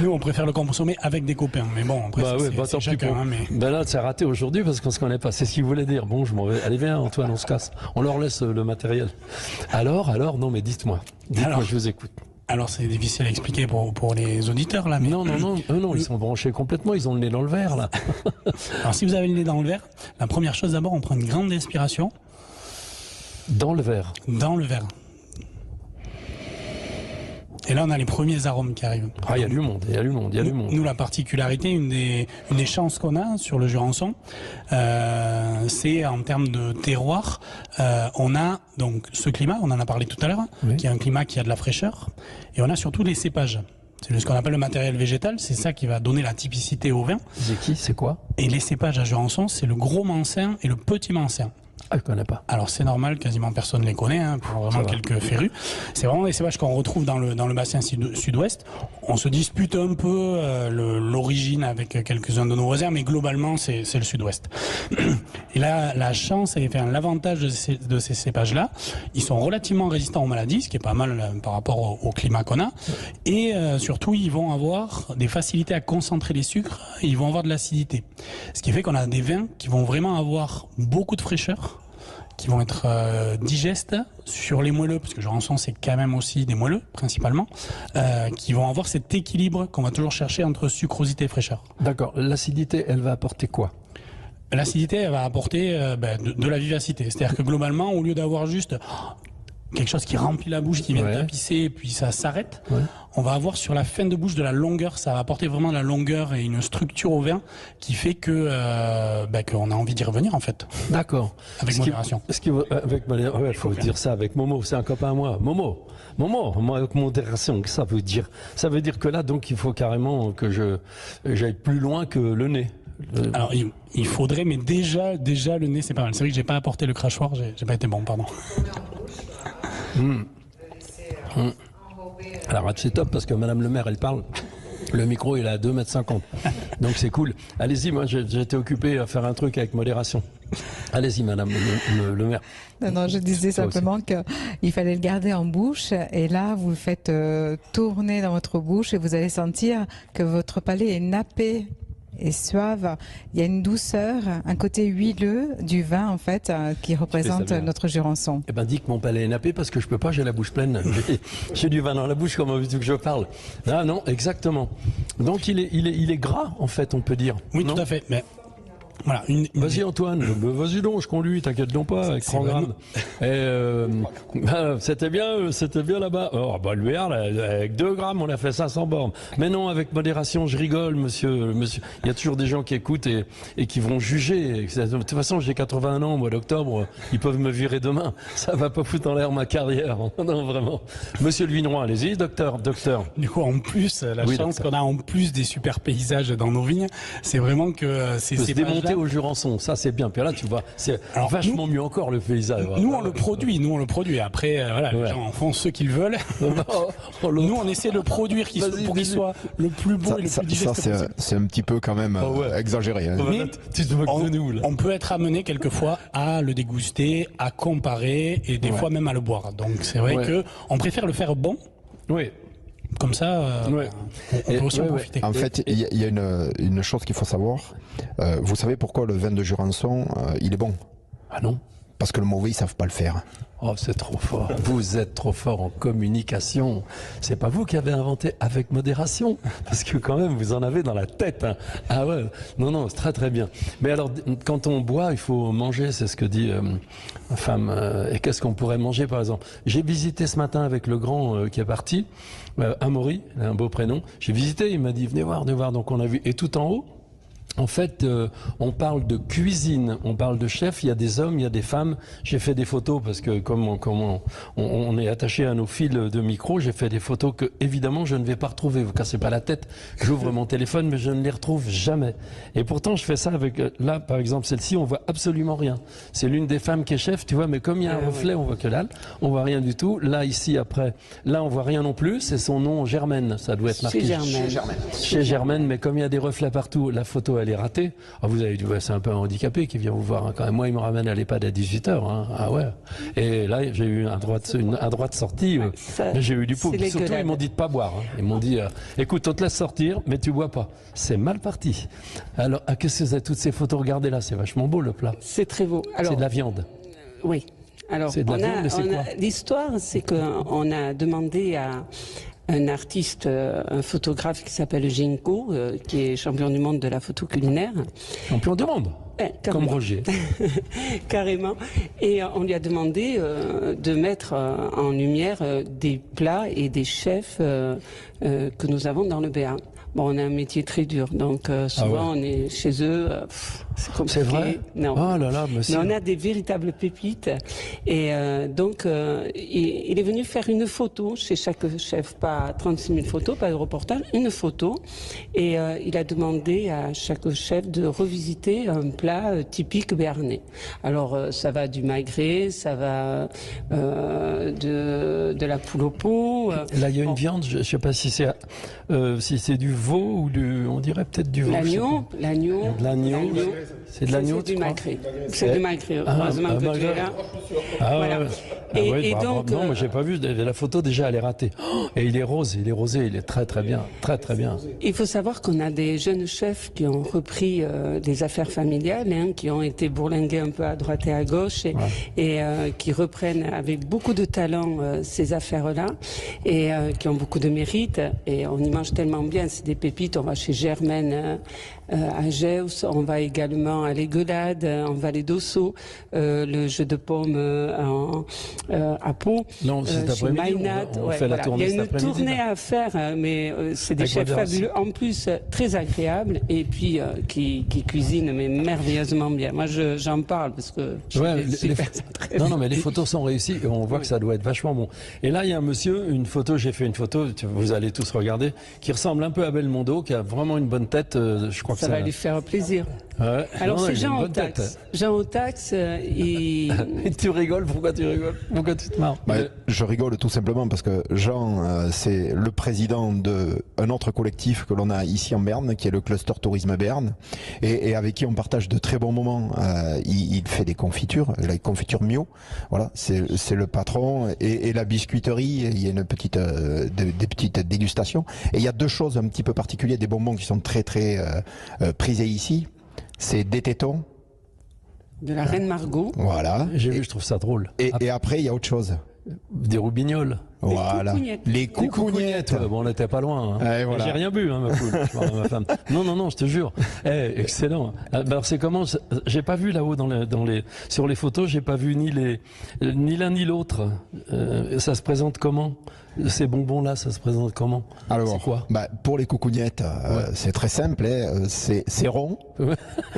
Nous, on préfère le consommer avec des copains. Mais bon, après, c'est chacun. Hein, mais... là, c'est raté aujourd'hui parce qu'on se connaît pas. C'est ce qu'il voulait dire. Bon, je m'en vais. Allez, viens, Antoine, on se casse. On leur laisse le matériel. Alors, non, mais dites-moi. Dites-moi, je vous écoute. Alors, c'est difficile à expliquer pour les auditeurs, là. Mais... Non, ils sont branchés complètement. Ils ont le nez dans le verre, là. Alors, si vous avez le nez dans le verre, la première chose, d'abord, on prend une grande inspiration. Dans le verre. Dans le verre. Et là, on a les premiers arômes qui arrivent. Ah, il y a du monde. Nous, la particularité, une des chances qu'on a sur le Jurançon, c'est en termes de terroir. On a donc ce climat, on en a parlé tout à l'heure, qui est un climat qui a de la fraîcheur. Et on a surtout les cépages. C'est ce qu'on appelle le matériel végétal, c'est ça qui va donner la typicité au vin. C'est quoi? Et les cépages à Jurançon, c'est le gros Mansin et le petit Mansin. Ah, je connais pas. Alors c'est normal, quasiment personne ne les connaît, hein, pour vraiment quelques férus. C'est vraiment des cépages qu'on retrouve dans le bassin sud-ouest. On se dispute un peu l'origine avec quelques-uns de nos voisins, mais globalement c'est le sud-ouest. Et là, la chance et l'avantage de ces cépages-là, ils sont relativement résistants aux maladies, ce qui est pas mal par rapport au climat qu'on a. Et surtout, ils vont avoir des facilités à concentrer les sucres, et ils vont avoir de l'acidité. Ce qui fait qu'on a des vins qui vont vraiment avoir beaucoup de fraîcheur, qui vont être digestes sur les moelleux, parce que Jurançon c'est quand même aussi des moelleux principalement, qui vont avoir cet équilibre qu'on va toujours chercher entre sucrosité et fraîcheur. D'accord. L'acidité, elle va apporter quoi? L'acidité, elle va apporter de la vivacité. C'est-à-dire que globalement, au lieu d'avoir juste quelque chose qui remplit la bouche, qui vient tapisser et puis ça s'arrête, on va avoir sur la fin de bouche de la longueur. Ça va apporter vraiment de la longueur et une structure au vin qui fait que qu'on a envie d'y revenir en fait. D'accord. Avec modération. Faut dire ça avec Momo, c'est un copain à moi. Momo, avec modération, qu'est-ce que ça veut dire? Ça veut dire que là, donc, il faut carrément que j'aille plus loin que le nez. Alors il faudrait, mais déjà le nez c'est pas mal. C'est vrai que j'ai pas apporté le crachoir, j'ai pas été bon, pardon. Alors c'est top parce que Madame le maire elle parle, le micro il est à 2,50 m, donc c'est cool. Allez-y, moi j'étais occupé à faire un truc avec modération. Allez-y Madame le maire. Non, je disais simplement qu'il fallait le garder en bouche et là vous le faites tourner dans votre bouche et vous allez sentir que votre palais est nappé et suave. Il y a une douceur, un côté huileux du vin en fait qui représente notre Jurançon. Eh ben dis que mon palais est nappé parce que je peux pas, j'ai la bouche pleine. J'ai du vin dans la bouche, comment veux-tu que je parle? Ah non, exactement. Donc il est gras en fait, on peut dire. Oui, non, tout à fait. Mais Voilà, Vas-y Antoine, vas-y donc, je conduis, t'inquiète donc pas, avec grand grade. C'était bien là-bas. Oh, bah, le BR, là, avec 2 grammes, on a fait 500 bornes. Mais non, avec modération, je rigole, monsieur. Il y a toujours des gens qui écoutent et qui vont juger. De toute façon, j'ai 81 ans au mois d'octobre, ils peuvent me virer demain. Ça va pas foutre en l'air ma carrière. Non, vraiment. Monsieur le Vigneron, allez-y, docteur. Du coup, en plus, la chance qu'on a en plus des super paysages dans nos vignes, c'est vraiment que c'est démonter au Jurançon, ça c'est bien. Puis là, tu vois, c'est vachement mieux encore le paysage. Nous, on le produit. Après, les gens en font ce qu'ils veulent. Nous, on essaie de le produire pour qu'il soit le plus beau et le plus digeste possible. C'est un petit peu quand même exagéré. Hein. Mais on peut être amené quelquefois à le déguster, à comparer et des fois même à le boire. Donc c'est vrai que on préfère le faire bon. Oui. Comme ça, on peut aussi en profiter. En fait, il y a une chose qu'il faut savoir. Vous savez pourquoi le vin de Jurançon, il est bon? Ah non. Parce que le mauvais, ils savent pas le faire. Oh, c'est trop fort. Vous êtes trop fort en communication. C'est pas vous qui avez inventé avec modération, parce que quand même, vous en avez dans la tête. Hein. Ah ouais. Non, c'est très très bien. Mais alors, quand on boit, il faut manger. C'est ce que dit ma femme. Et qu'est-ce qu'on pourrait manger, par exemple? J'ai visité ce matin avec le grand qui est parti, Amaury, un beau prénom. J'ai visité. Il m'a dit venez voir. Donc on a vu. Et tout en haut. En fait, on parle de cuisine, on parle de chef, il y a des hommes, il y a des femmes. J'ai fait des photos parce que comme on est attaché à nos fils de micro, j'ai fait des photos que, évidemment, je ne vais pas retrouver. Vous cassez pas la tête, j'ouvre mon téléphone, mais je ne les retrouve jamais. Et pourtant, je fais ça avec, là, par exemple, celle-ci, on voit absolument rien. C'est l'une des femmes qui est chef, tu vois, mais comme il y a un reflet, on voit que dalle, on voit rien du tout. Là, ici, après, là, on voit rien non plus, c'est son nom, Germaine, ça doit être marqué. Chez Germaine, mais comme il y a des reflets partout, la photo, elle est ratée. Ah, vous avez dit, c'est un peu un handicapé qui vient vous voir. Hein, quand même. Moi, il me ramène à l'EHPAD à 18h. Hein. Ah ouais. Et là, j'ai eu un droit de sortie. Mais j'ai eu du pot. Surtout, ils m'ont dit de pas boire. Hein. Ils m'ont dit, écoute, on te laisse sortir, mais tu bois pas. C'est mal parti. Alors, qu'est-ce que c'est toutes ces photos? Regardez là, c'est vachement beau le plat. C'est très beau. C'est de la viande. Oui. Alors, l'histoire, c'est qu'on a demandé à un artiste, un photographe qui s'appelle Ginko, qui est champion du monde de la photo culinaire. Champion du monde? Comme Roger. Carrément. Et on lui a demandé de mettre en lumière des plats et des chefs que nous avons dans le Béarn. Bon, on a un métier très dur, donc souvent on est chez eux, c'est compliqué. C'est vrai? Non. Oh là là, monsieur. Mais on a des véritables pépites. Et donc, il est venu faire une photo chez chaque chef, pas 36 000 photos, pas de reportage, une photo. Et il a demandé à chaque chef de revisiter un plat typique béarnais. Alors, ça va du magret, ça va de la poule au pot. Là, il y a une viande, je ne sais pas si c'est du veau ou on dirait peut-être du veau. L'agneau. De l'agneau. C'est de l'agneau. C'est du magret. C'est du magret. Heureusement que tu es là. Ah voilà. Ouais. Donc, non, moi j'ai pas vu. La photo déjà, elle est ratée. Oh, et il est rosé, il est très très bien, très très bien. Il faut savoir qu'on a des jeunes chefs qui ont repris des affaires familiales, qui ont été bourlingués un peu à droite et à gauche, et qui reprennent avec beaucoup de talent ces affaires-là, et qui ont beaucoup de mérite. Et on y mange tellement bien, c'est des pépites. On va chez Germaine à Geus, on va également à l'Égueulade, en Vallée d'Ossau, le jeu de pommes à Pau, chez Maynat. On fait la tournée. Il y a une tournée à faire, mais c'est des chefs fabuleux, en plus très agréables, et puis qui cuisinent mais merveilleusement bien. Moi, j'en parle parce que non, mais les photos sont réussies et on voit que ça doit être vachement bon. Et là, il y a un monsieur, j'ai fait une photo, vous allez tous regarder, qui ressemble un peu à Belmondo, qui a vraiment une bonne tête. Je crois que ça va lui faire plaisir. Ouais. Alors c'est Jean Otax. Jean Otax, Tu rigoles, pourquoi tu rigoles? Pourquoi tu te marres? Je rigole tout simplement parce que Jean, c'est le président d'un autre collectif que l'on a ici en Béarn, qui est le Cluster Tourisme Béarn, et avec qui on partage de très bons moments. Il fait des confitures, la confiture Mio, voilà, c'est le patron, et la biscuiterie, il y a des petites dégustations. Et il y a deux choses un petit peu particulières, des bonbons qui sont très très prisés ici. C'est des tétons. De la Reine Margot. Voilà. J'ai vu, je trouve ça drôle. Et après, il y a autre chose. Des roubignoles. Voilà. Les coucougnettes. Bon, on n'était pas loin. Hein. Voilà. J'ai rien bu, hein, ma poule. Je parle à ma femme. Non, je te jure. Excellent. Alors c'est comment? J'ai pas vu là-haut sur les photos, j'ai pas vu ni l'un ni l'autre. Ça se présente comment? Ces bonbons-là, ça se présente comment? Alors, c'est quoi? Pour les coucougnettes, c'est très simple. C'est rond,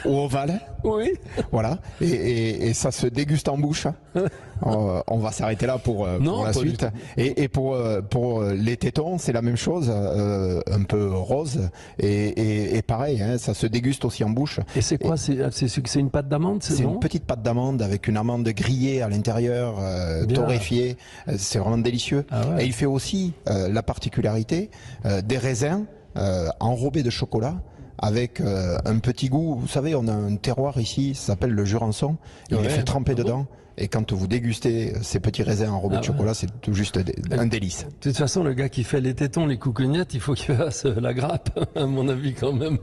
ou ovale. Oui. Voilà. Et ça se déguste en bouche. On va s'arrêter là pour la suite. Et pour les tétons, c'est la même chose, un peu rose. Et pareil, hein, ça se déguste aussi en bouche. Et c'est quoi? C'est une pâte d'amande? C'est une petite pâte d'amande avec une amande grillée à l'intérieur, torréfiée. C'est vraiment délicieux. Ah ouais. Et il fait aussi la particularité des raisins enrobés de chocolat avec un petit goût. Vous savez, on a un terroir ici, ça s'appelle le Jurançon. Il est fait tremper dedans. Et quand vous dégustez ces petits raisins enrobés de chocolat, c'est tout juste un délice. De toute façon, le gars qui fait les tétons, les coucougnettes, il faut qu'il fasse la grappe, à mon avis quand même.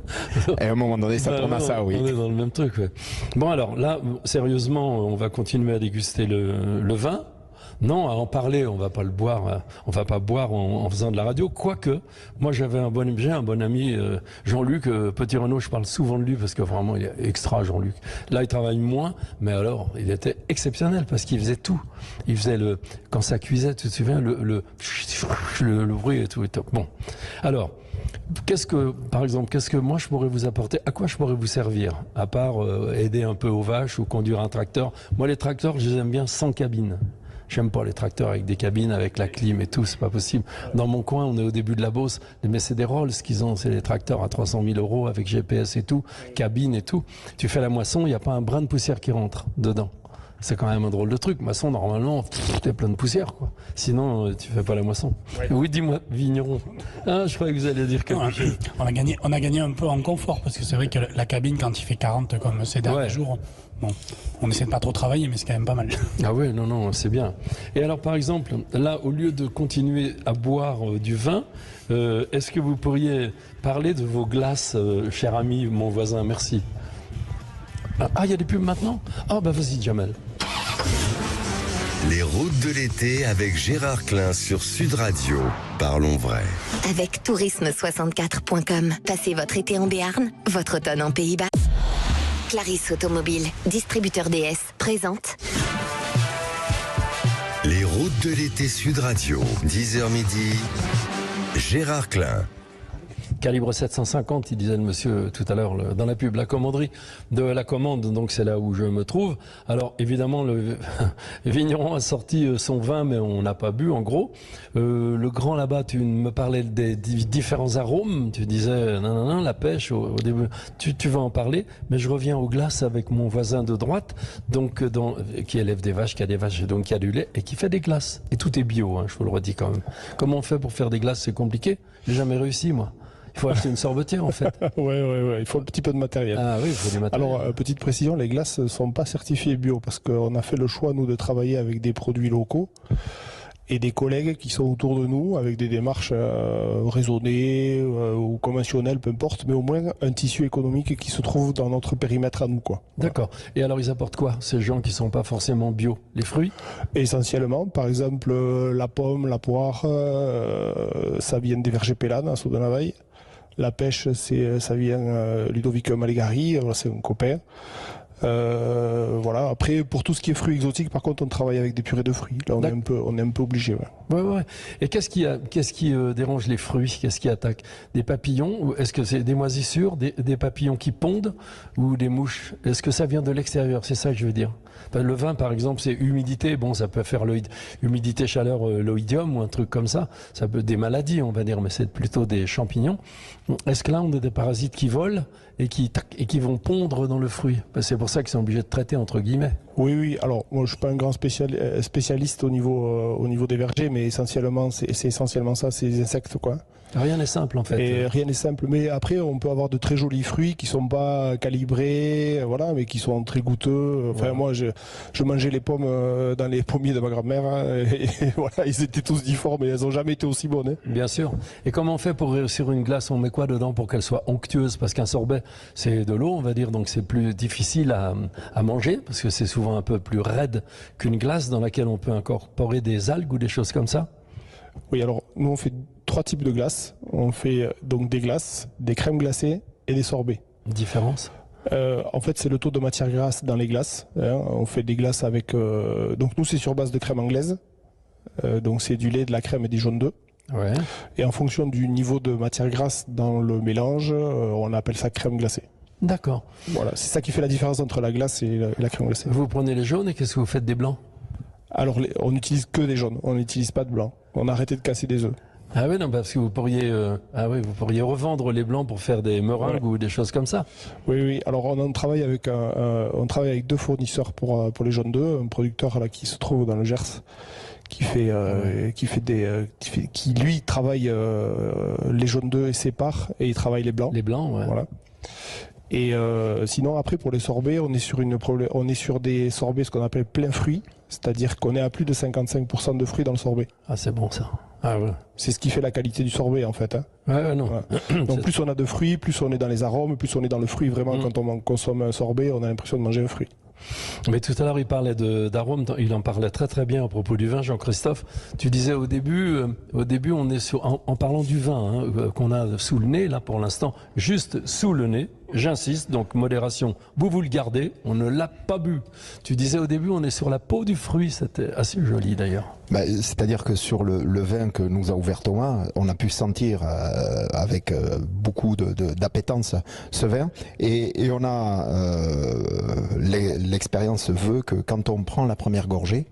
Et à un moment donné, ça tourne à ça, oui. On est dans le même truc. Ouais. Bon alors là, sérieusement, on va continuer à déguster le vin. Non, à en parler, on va pas le boire, on va pas boire en faisant de la radio. Quoique, moi j'ai un bon ami, Jean-Luc Petit Renaud, je parle souvent de lui parce que vraiment il est extra, Jean-Luc. Là il travaille moins, mais alors il était exceptionnel parce qu'il faisait tout. Il faisait quand ça cuisait, tu te souviens, le bruit et tout. Bon, alors. Par exemple, qu'est-ce que moi je pourrais vous apporter? À quoi je pourrais vous servir? À part aider un peu aux vaches ou conduire un tracteur. Moi les tracteurs, je les aime bien sans cabine. J'aime pas les tracteurs avec des cabines, avec la clim et tout, c'est pas possible. Dans mon coin, on est au début de la Beauce, mais c'est des Rolls qu'ils ont, c'est des tracteurs à 300 000 € avec GPS et tout, cabine et tout. Tu fais la moisson, il n'y a pas un brin de poussière qui rentre dedans. C'est quand même un drôle de truc. Moisson, normalement, t'es plein de poussière, quoi. Sinon, tu fais pas la moisson. Ouais. Oui, dis-moi, vigneron. Ah, je croyais que vous alliez dire quelque chose. On a gagné un peu en confort, parce que c'est vrai que la cabine, quand il fait 40 comme ces derniers jours, bon, on essaie de pas trop travailler, mais c'est quand même pas mal. Ah ouais, non, c'est bien. Et alors, par exemple, là, au lieu de continuer à boire du vin, est-ce que vous pourriez parler de vos glaces, cher ami, mon voisin, merci. Ah, il y a des pubs maintenant? Ah, bah vas-y, Jamel. Les routes de l'été avec Gérard Klein sur Sud Radio. Parlons vrai. Avec tourisme64.com, passez votre été en Béarn, votre automne en Pays-Bas. Clarisse Automobile, distributeur DS, présente. Les routes de l'été Sud Radio, 10h midi. Gérard Klein. Calibre 750, il disait le monsieur tout à l'heure dans la pub, la commanderie de la commande, donc c'est là où je me trouve. Alors évidemment, le vigneron a sorti son vin, mais on n'a pas bu en gros. Le grand là-bas, tu me parlais des différents arômes, tu disais non, la pêche au début, tu vas en parler, mais je reviens aux glaces avec mon voisin de droite, donc qui élève des vaches, qui a des vaches, donc qui a du lait et qui fait des glaces. Et tout est bio, hein, je vous le redis quand même. Comment on fait pour faire des glaces? C'est compliqué, j'ai jamais réussi moi. Il faut acheter une sorbetière en fait. Ouais. Il faut un petit peu de matériel. Ah oui, il faut du matériel. Alors, petite précision, les glaces ne sont pas certifiées bio parce qu'on a fait le choix, nous, de travailler avec des produits locaux et des collègues qui sont autour de nous avec des démarches raisonnées ou conventionnelles, peu importe, mais au moins un tissu économique qui se trouve dans notre périmètre à nous, quoi. D'accord. Et alors, ils apportent quoi, ces gens qui sont pas forcément bio? Les fruits? Essentiellement, par exemple, la pomme, la poire, ça vient des vergers Pélane à Saut-de-Navaille. La pêche, ça vient Ludovic Maligari, c'est un copain. Voilà. Après, pour tout ce qui est fruits exotiques, par contre, on travaille avec des purées de fruits. Là, on est un peu obligé. Ouais. Et qu'est-ce qui dérange les fruits? Qu'est-ce qui attaque? Des papillons? Est-ce que c'est des moisissures, des papillons qui pondent ou des mouches? Est-ce que ça vient de l'extérieur? C'est ça que je veux dire. Le vin, par exemple, c'est humidité. Bon, ça peut faire humidité, chaleur, l'oïdium ou un truc comme ça. Ça peut des maladies, on va dire, mais c'est plutôt des champignons. Est-ce que là, on a des parasites qui volent et qui vont pondre dans le fruit? C'est pour ça qu'ils sont obligés de traiter entre guillemets. Oui. Alors, moi, je suis pas un grand spécialiste au niveau des vergers, mais essentiellement, c'est essentiellement ça, c'est les insectes, quoi. Rien n'est simple en fait. Et rien n'est simple, mais après on peut avoir de très jolis fruits qui sont pas calibrés, voilà, mais qui sont très goûteux. Enfin moi je mangeais les pommes dans les pommiers de ma grand-mère, hein, et voilà, ils étaient tous difformes, mais elles ont jamais été aussi bonnes. Hein. Bien sûr. Et comment on fait pour réussir une glace? On met quoi dedans pour qu'elle soit onctueuse? Parce qu'un sorbet c'est de l'eau, on va dire, donc c'est plus difficile à manger parce que c'est souvent un peu plus raide qu'une glace dans laquelle on peut incorporer des algues ou des choses comme ça. Oui, alors nous on fait 3 types de glaces. On fait donc des glaces, des crèmes glacées et des sorbets. Différence? En fait, c'est le taux de matière grasse dans les glaces. On fait des glaces avec... donc nous, c'est sur base de crème anglaise. Donc c'est du lait, de la crème et des jaunes d'œufs. Ouais. Et en fonction du niveau de matière grasse dans le mélange, on appelle ça crème glacée. D'accord. Voilà, c'est ça qui fait la différence entre la glace et la crème glacée. Vous prenez les jaunes et qu'est-ce que vous faites des blancs? Alors, on n'utilise que des jaunes, on n'utilise pas de blanc. On a arrêté de casser des œufs. Ah oui, non, parce que vous pourriez revendre les blancs pour faire des meringues ou des choses comme ça. Oui. Alors on travaille avec on travaille avec 2 fournisseurs pour les jaunes d'œufs, un producteur là qui se trouve dans le Gers, qui lui travaille les jaunes d'œufs et sépare, et il travaille les blancs. Les blancs, ouais. Voilà. Et sinon après pour les sorbets, on est sur des sorbets ce qu'on appelle plein fruit, c'est-à-dire qu'on est à plus de 55% de fruits dans le sorbet. Ah, c'est bon ça. Ah ouais. C'est ce qui fait la qualité du sorbet en fait. Ouais, non. Voilà. Donc plus on a de fruits, plus on est dans les arômes, plus on est dans le fruit. Vraiment, quand on consomme un sorbet, on a l'impression de manger un fruit. Mais tout à l'heure, il parlait d'arômes, il en parlait très très bien à propos du vin, Jean-Christophe. Tu disais au début, on est en parlant du vin qu'on a sous le nez, là pour l'instant, juste sous le nez. J'insiste, donc modération, vous le gardez, on ne l'a pas bu. Tu disais au début, on est sur la peau du fruit, c'était assez joli d'ailleurs. C'est-à-dire que sur le vin que nous a ouvert Thomas, on a pu sentir avec beaucoup d'appétence ce vin, et on a l'expérience veut que quand on prend la première gorgée,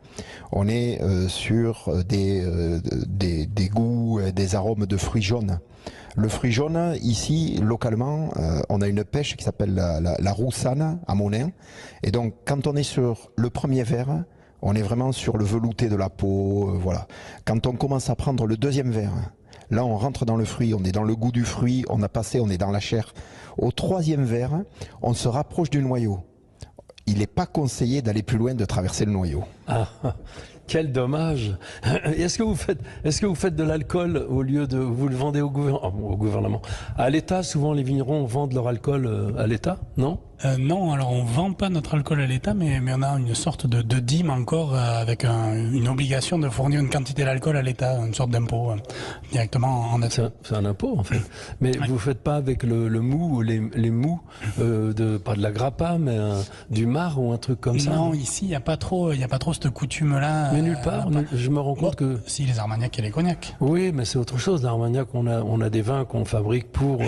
on est sur des goûts, des arômes de fruits jaunes. Le fruit jaune, ici, localement, on a une pêche qui s'appelle la roussanne à Monin. Et donc, quand on est sur le premier verre, on est vraiment sur le velouté de la peau, voilà. Quand on commence à prendre le deuxième verre, là, on rentre dans le fruit, on est dans le goût du fruit, on est dans la chair. Au troisième verre, on se rapproche du noyau. Il n'est pas conseillé d'aller plus loin, de traverser le noyau. Ah, quel dommage. Est-ce que vous faites de l'alcool au lieu de... Vous le vendez au gouvernement? À l'État, souvent les vignerons vendent leur alcool à l'État, non? Non, alors on vend pas notre alcool à l'État, mais on a une sorte de dîme encore avec une obligation de fournir une quantité d'alcool à l'État, une sorte d'impôt directement en État. C'est un impôt en fait. Mais vous faites pas avec le mou ou les mous pas de la grappa, mais du mar ou un truc comme ça? Non, ici il y a pas trop cette coutume là. Mais nulle part. Je me rends compte que si, les armagnacs et les cognacs. Oui, mais c'est autre chose. L'armagnac, on a des vins qu'on fabrique pour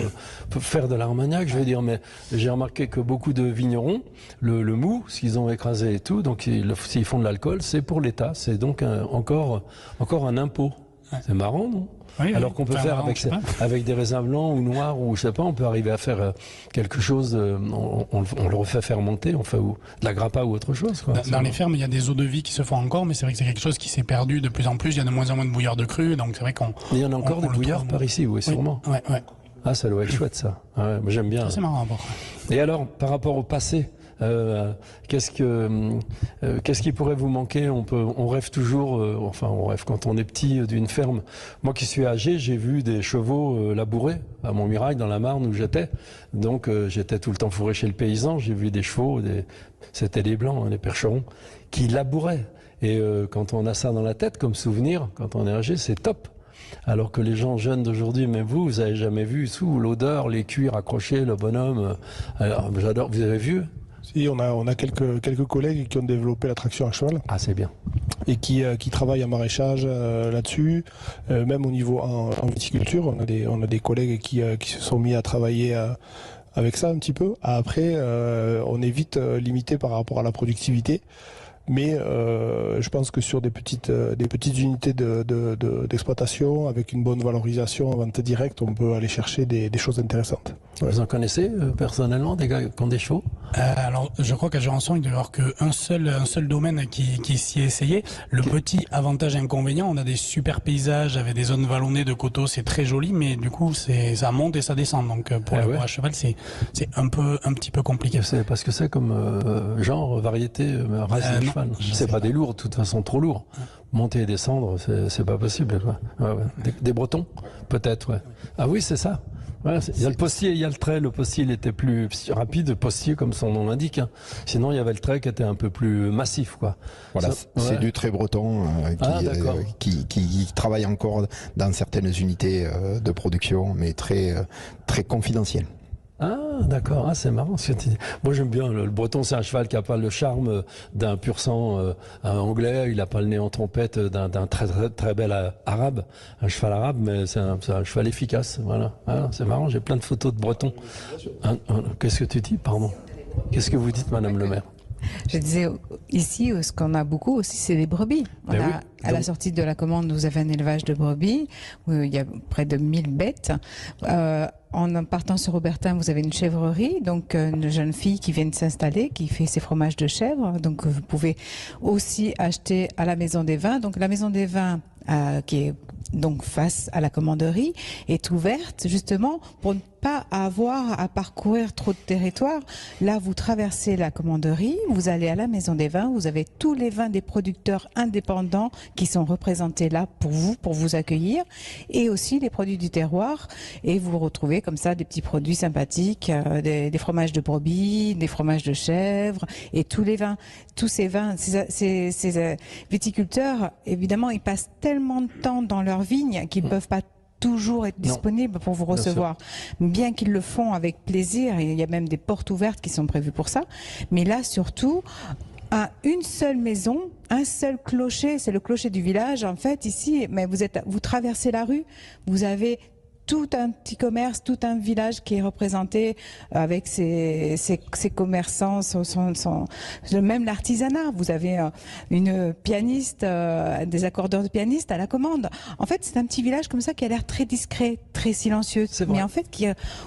faire de l'armagnac, je veux dire. Mais j'ai remarqué que beaucoup de vignerons, le mou, s'ils ont écrasé et tout, donc s'ils font de l'alcool, c'est pour l'État. C'est donc encore un impôt. Ouais. C'est marrant, non? Oui, alors qu'on peut faire avec des raisins blancs ou noirs, ou je sais pas, on peut arriver à faire quelque chose, on le refait fermenter, on fait de la grappa ou autre chose. Quoi. Dans les fermes, il y a des eaux de vie qui se font encore, mais c'est vrai que c'est quelque chose qui s'est perdu de plus en plus. Il y a de moins en moins de bouilleurs de cru, donc c'est vrai qu'on... Il y en a encore des bouilleurs par ici, oui, sûrement. Ouais. Ah, ça doit être chouette, ça. Ouais, moi, j'aime bien. C'est marrant. Et alors, par rapport au passé, qu'est-ce qui pourrait vous manquer? On rêve toujours, on rêve quand on est petit d'une ferme. Moi qui suis âgé, j'ai vu des chevaux labourer à Montmirail, dans la Marne où j'étais. Donc j'étais tout le temps fourré chez le paysan. J'ai vu des chevaux, c'était des blancs, des percherons, qui labouraient. Et quand on a ça dans la tête comme souvenir, quand on est âgé, c'est top. Alors que les gens jeunes d'aujourd'hui, même vous avez jamais vu sous l'odeur, les cuirs accrochés, le bonhomme. Alors, j'adore. Vous avez vu? Si, on a quelques collègues qui ont développé la traction à cheval. Ah, c'est bien. Et qui travaillent en maraîchage là-dessus, même au niveau en viticulture. On a des collègues qui se sont mis à travailler avec ça un petit peu. Après, on est vite limité par rapport à la productivité. Mais je pense que sur des petites unités d'exploitation, avec une bonne valorisation en vente directe, on peut aller chercher des choses intéressantes. Ouais. Vous en connaissez personnellement des gars qui ont des chevaux? Alors, je crois qu'à Jurançon, il doit y avoir qu'un seul domaine qui s'y est essayé. Le petit avantage et inconvénient, on a des super paysages avec des zones vallonnées de coteaux, c'est très joli, mais du coup, ça monte et ça descend. Donc, pour la course à cheval, c'est un petit peu compliqué. C'est parce que c'est comme genre variété race de cheval. C'est pas des lourds, de toute façon, trop lourds. Monter et descendre, c'est pas possible, quoi. Ouais. Des Bretons, peut-être, ouais. Ah oui, c'est ça. Voilà, il y a le postier, il y a le trait. Le postier, il était plus rapide, le postier comme son nom l'indique. Hein. Sinon, il y avait le trait qui était un peu plus massif, quoi. Voilà, c'est du trait breton qui travaille encore dans certaines unités de production, mais très confidentiel. Ah, d'accord. Ah, c'est marrant ce que tu dis. Moi, j'aime bien. Le breton, c'est un cheval qui n'a pas le charme d'un pur sang anglais. Il n'a pas le nez en trompette d'un très bel arabe. Un cheval arabe, mais c'est un cheval efficace. Voilà. Ah, c'est marrant. J'ai plein de photos de bretons. Qu'est-ce que tu dis, pardon? Qu'est-ce que vous dites, Madame le maire? Je disais, ici, ce qu'on a beaucoup aussi, c'est des brebis. À la sortie de la commande, vous avez un élevage de brebis, où il y a près de 1000 bêtes. En partant sur Aubertin, vous avez une chèvrerie, donc une jeune fille qui vient de s'installer, qui fait ses fromages de chèvre. Donc vous pouvez aussi acheter à la Maison des Vins. Donc la Maison des Vins, qui est donc face à la commanderie, est ouverte justement pour ne pas avoir à parcourir trop de territoire. Là, vous traversez la commanderie, vous allez à la Maison des Vins, vous avez tous les vins des producteurs indépendants qui sont représentés là pour vous accueillir, et aussi les produits du terroir, et vous retrouvez comme ça des petits produits sympathiques, des fromages de brebis, des fromages de chèvre, et tous ces vins, ces viticulteurs, évidemment, ils passent tellement de temps dans leurs vignes qu'ils ne peuvent pas toujours être disponibles pour vous recevoir. Bien qu'ils le font avec plaisir, et il y a même des portes ouvertes qui sont prévues pour ça, mais là surtout, à une seule maison, un seul clocher, c'est le clocher du village en fait ici, mais vous traversez la rue, vous avez tout un petit commerce, tout un village qui est représenté avec ses commerçants, même l'artisanat. Vous avez une pianiste, des accordeurs de pianistes à la commande. En fait, c'est un petit village comme ça qui a l'air très discret, très silencieux, mais en fait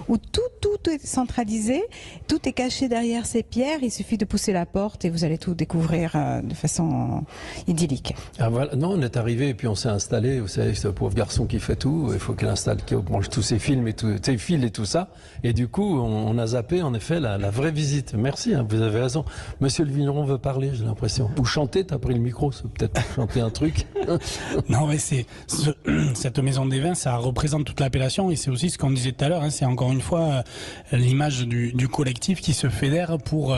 où tout est centralisé, tout est caché derrière ces pierres. Il suffit de pousser la porte et vous allez tout découvrir de façon idyllique. Ah voilà, non, on est arrivé et puis on s'est installé. Vous savez, ce pauvre garçon qui fait tout, il faut qu'il installe, mange tous ses films et ses fils et tout ça. Et du coup, on a zappé en effet la vraie visite. Merci, hein, vous avez raison. Monsieur le vigneron veut parler, j'ai l'impression. Ou chanter, t'as pris le micro, c'est peut-être chanter un truc. Non, mais cette maison des vins, ça représente toute l'appellation, et c'est aussi ce qu'on disait tout à l'heure, hein, c'est encore une fois l'image du collectif qui se fédère pour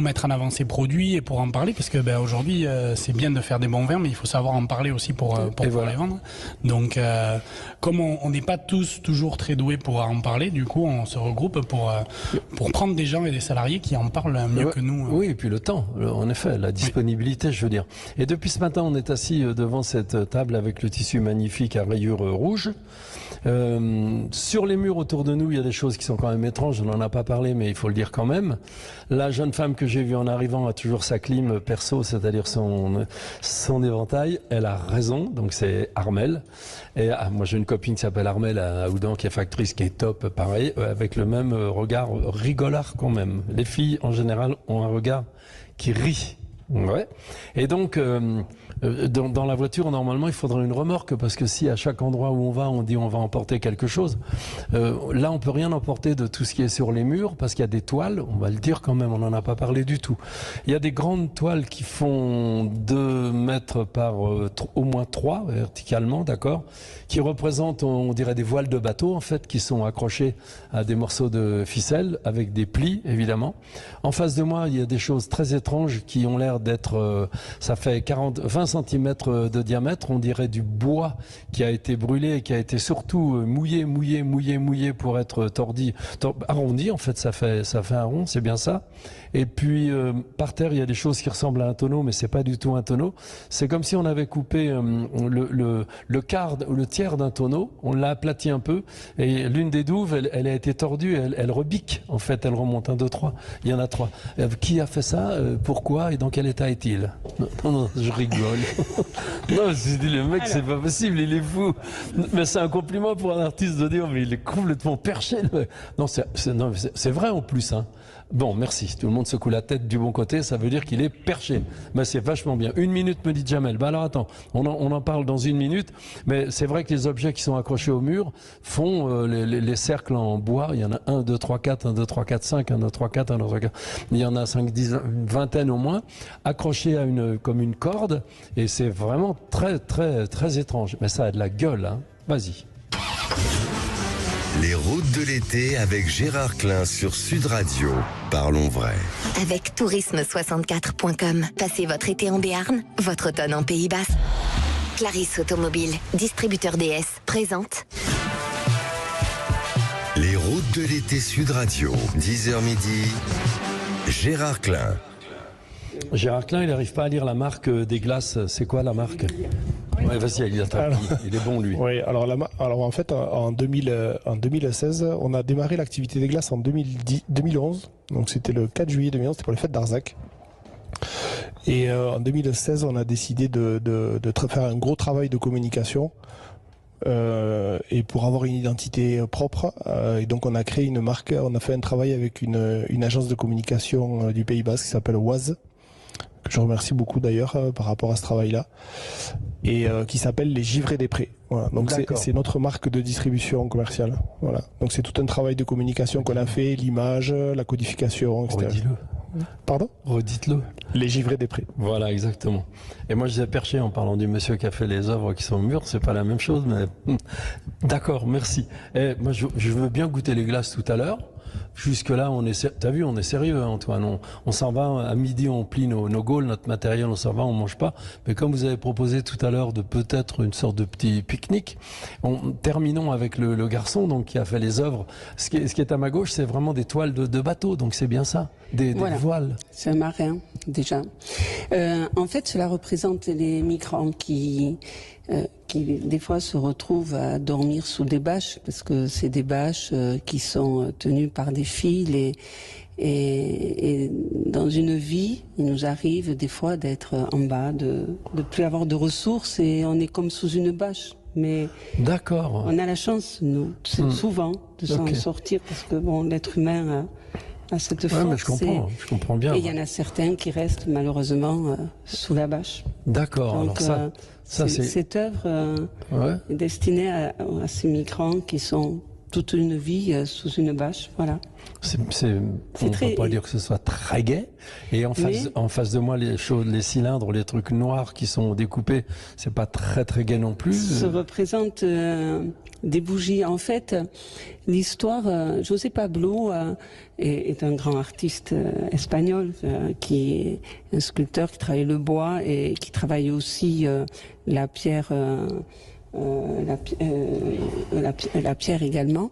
mettre en avant ses produits et pour en parler, parce que aujourd'hui, c'est bien de faire des bons vins, mais il faut savoir en parler aussi pour les vendre. Donc, comme on n'est pas tous toujours très doués pour en parler, du coup on se regroupe pour prendre des gens et des salariés qui en parlent mieux que nous. Oui, et puis le temps, en effet, la disponibilité, je veux dire. Et depuis ce matin, on est assis devant cette table avec le tissu magnifique à rayures rouges. Sur les murs autour de nous, il y a des choses qui sont quand même étranges, on n'en a pas parlé, mais il faut le dire quand même. La jeune femme que j'ai vue en arrivant a toujours sa clim perso, c'est-à-dire son éventail. Elle a raison, donc c'est Armel. Et moi j'ai une copine qui s'appelle Armel à Oudan, qui est factrice, qui est top, pareil, avec le même regard rigolard quand même. Les filles en général ont un regard qui rit. Ouais. Et donc, dans la voiture, normalement, il faudrait une remorque, parce que si à chaque endroit où on va, on dit on va emporter quelque chose, là, on peut rien emporter de tout ce qui est sur les murs, parce qu'il y a des toiles, on va le dire quand même, on n'en a pas parlé du tout. Il y a des grandes toiles qui font 2 mètres par au moins 3, verticalement, d'accord, qui représentent, on dirait des voiles de bateau, en fait, qui sont accrochées à des morceaux de ficelle, avec des plis, évidemment. En face de moi, il y a des choses très étranges qui ont l'air d'être, ça fait 20 cm de diamètre, on dirait du bois qui a été brûlé et qui a été surtout mouillé pour être arrondi, en fait ça fait un rond, c'est bien ça. Et puis par terre il y a des choses qui ressemblent à un tonneau, mais c'est pas du tout un tonneau, c'est comme si on avait coupé le quart ou le tiers d'un tonneau, on l'a aplati un peu, et l'une des douves elle a été tordue, elle rebique, en fait elle remonte, 1, 2, 3, il y en a 3. Qui a fait ça, pourquoi et dans quel état est-il? Non, je rigole. Non, je dis, le mec, c'est pas possible, il est fou. Mais c'est un compliment pour un artiste de dire, mais il est complètement perché. Non, c'est vrai en plus, hein. Bon, merci. Tout le monde secoue la tête du bon côté, ça veut dire qu'il est perché. Mais c'est vachement bien. 1 minute, me dit Jamel. Alors attends, on en parle dans 1 minute, mais c'est vrai que les objets qui sont accrochés au mur font les cercles en bois. Il y en a 1, 2, 3, 4, 1, 2, 3, 4, 5, 1, 2, 3, 4, 1, 2, 3, 4. Il y en a 5, 10, une vingtaine au moins, accrochés à comme une corde, et c'est vraiment très, très, très étrange. Mais ça a de la gueule, hein. Vas-y. Les routes de l'été avec Gérard Klein sur Sud Radio. Parlons vrai. Avec tourisme64.com, passez votre été en Béarn, votre automne en Pays Basque. Clarisse Automobile, distributeur DS, présente. Les routes de l'été Sud Radio, 10h midi. Gérard Klein. Gérard Klein, il n'arrive pas à lire la marque des glaces. C'est quoi la marque? Ouais, vas-y, il est bon, lui. Oui, alors en fait, en 2016, on a démarré l'activité des glaces en 2011. Donc c'était le 4 juillet 2011, c'était pour les fêtes d'Arzac. Et en 2016, on a décidé de faire un gros travail de communication et pour avoir une identité propre. Et donc on a créé une marque, on a fait un travail avec une agence de communication du Pays Basque qui s'appelle Oise, que je remercie beaucoup d'ailleurs par rapport à ce travail-là, et qui s'appelle Les Givrés des Prés. Voilà. Donc c'est notre marque de distribution commerciale. Voilà. Donc c'est tout un travail de communication qu'on a fait, l'image, la codification, etc. Redis-le. Pardon? Redites-le. Les Givrés des Prés. Voilà, exactement. Et moi, je disais perché en parlant du monsieur qui a fait les œuvres qui sont au mur, c'est pas la même chose, mais d'accord, merci. Et moi, je veux bien goûter les glaces tout à l'heure. Jusque-là, t'as vu, on est sérieux, hein, Antoine. On s'en va, à midi, on plie nos gaules, notre matériel, on s'en va, on mange pas. Mais comme vous avez proposé tout à l'heure de peut-être une sorte de petit pique-nique, terminons avec le garçon donc qui a fait les œuvres. Ce qui est à ma gauche, c'est vraiment des toiles de bateau, donc c'est bien ça, des voiles. C'est un marin, déjà. En fait, cela représente les migrants qui des fois se retrouvent à dormir sous des bâches, parce que c'est des bâches qui sont tenues par des fils et dans une vie, il nous arrive des fois d'être en bas, de plus avoir de ressources et on est comme sous une bâche. Mais d'accord, on a la chance, nous, souvent, de s'en sortir, parce que bon, l'être humain a cette force. Mais je comprends bien. Et il y en a certains qui restent malheureusement sous la bâche. D'accord, alors cette œuvre est destinée à ces migrants qui sont toute une vie sous une bâche, voilà. On ne peut pas dire que ce soit très gai. Et en face de moi, les cylindres, les trucs noirs qui sont découpés, c'est pas très très gai non plus. Ça représente des bougies. En fait, l'histoire, José Pablo est un grand artiste espagnol qui est un sculpteur qui travaille le bois et qui travaille aussi la pierre. La pierre également.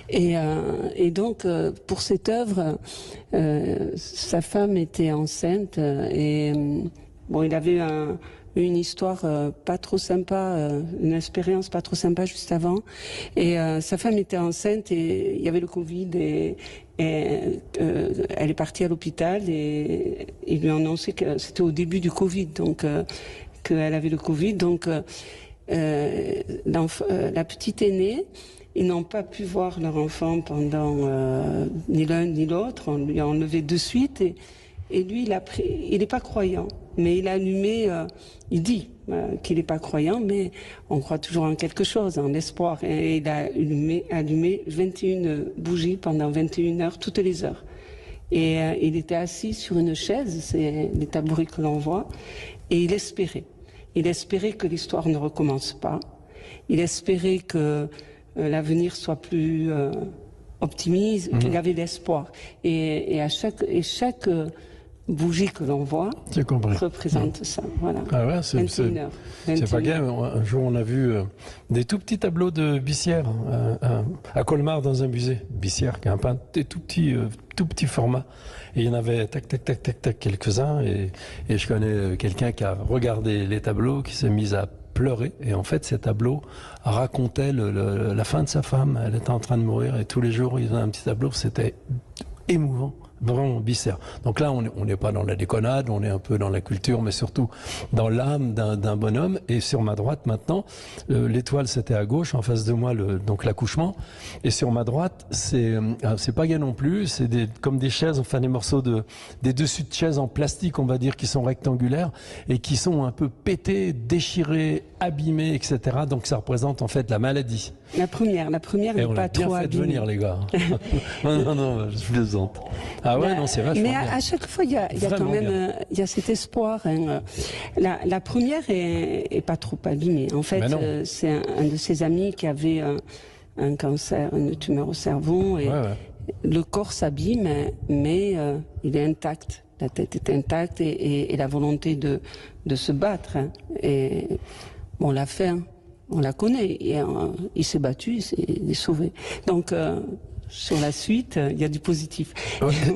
Et donc, pour cette œuvre, sa femme était enceinte et bon, il avait une histoire pas trop sympa, une expérience pas trop sympa juste avant. Et sa femme était enceinte et il y avait le Covid et elle est partie à l'hôpital et ils lui ont annoncé que c'était au début du Covid, donc qu'elle avait le Covid. Donc la petite aînée, ils n'ont pas pu voir leur enfant pendant ni l'un ni l'autre. On lui a enlevé de suite et lui, il n'est pas croyant, mais il a allumé. Il dit qu'il n'est pas croyant, mais on croit toujours en quelque chose, en l'espoir. Et il a allumé 21 bougies pendant 21 heures, toutes les heures. Et il était assis sur une chaise, c'est les tabourets que l'on voit, et il espérait. Il espérait que l'histoire ne recommence pas. Il espérait que l'avenir soit plus optimiste. Il avait l'espoir. Et chaque bougie que l'on voit représente ça. Voilà. Ah ouais, c'est pas gai. Un jour, on a vu des tout petits tableaux de Bissière à Colmar dans un musée. Bissière qui a un peintre des tout petits formats. Et il y en avait tac quelques-uns. Et je connais quelqu'un qui a regardé les tableaux, qui s'est mis à pleurer. Et en fait, ces tableaux racontaient la fin de sa femme. Elle était en train de mourir et tous les jours, il faisait un petit tableau. C'était émouvant. Vraiment Bissière. Donc là, on n'est pas dans la déconnade, on est un peu dans la culture, mais surtout dans l'âme d'un bonhomme. Et sur ma droite, maintenant, l'étoile, c'était à gauche, en face de moi, donc l'accouchement. Et sur ma droite, c'est pas gai non plus, c'est comme des chaises, enfin des morceaux des dessus de chaises en plastique, on va dire, qui sont rectangulaires et qui sont un peu pétés, déchirés, abîmés, etc. Donc ça représente en fait la maladie. La première n'est pas trop abîmée. On a bien fait de venir, les gars. non, je plaisante. Ah ouais, non, c'est vachement bien. Mais à chaque fois, il y a quand même cet espoir. Hein. La première est pas trop abîmée. En fait, c'est un de ses amis qui avait un cancer, une tumeur au cerveau. Et le corps s'abîme, mais il est intact. La tête est intacte et la volonté de se battre. Hein. Et bon, on l'a fait, hein. On la connaît. Et, il s'est battu, il est sauvé. Donc, sur la suite, il y a du positif.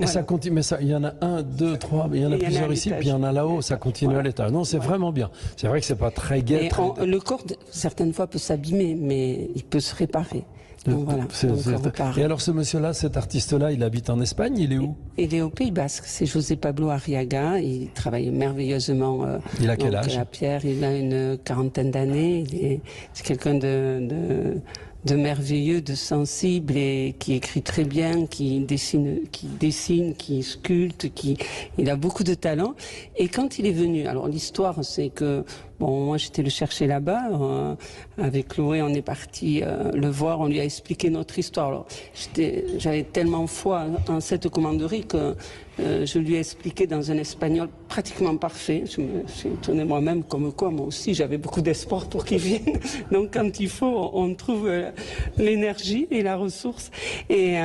Et ça continue, mais ça, il y en a 1, 2, 3, il y en a plusieurs ici, puis il y en a là-haut, ça continue à l'étage. Non, c'est vraiment bien. C'est vrai que c'est pas très gai. Le corps, certaines fois, peut s'abîmer, mais il peut se réparer. Donc, voilà. Et alors ce monsieur-là, cet artiste-là, il habite en Espagne, il est où? Il est au Pays Basque, c'est José Pablo Arriaga, il travaille merveilleusement. Il a quel âge? À Pierre, il a une 40aine d'années, c'est quelqu'un de merveilleux, de sensible et qui écrit très bien, qui dessine, qui sculpte, il a beaucoup de talent. Et quand il est venu, alors l'histoire c'est que, bon, moi j'étais le chercher là-bas, avec Chloé on est parti le voir, on lui a expliqué notre histoire. Alors j'avais tellement foi en cette commanderie que je lui ai expliqué dans un espagnol pratiquement parfait. Je me suis étonnée moi-même, comme quoi moi aussi j'avais beaucoup d'espoir pour qu'il vienne. Donc quand il faut, on trouve l'énergie et la ressource. Et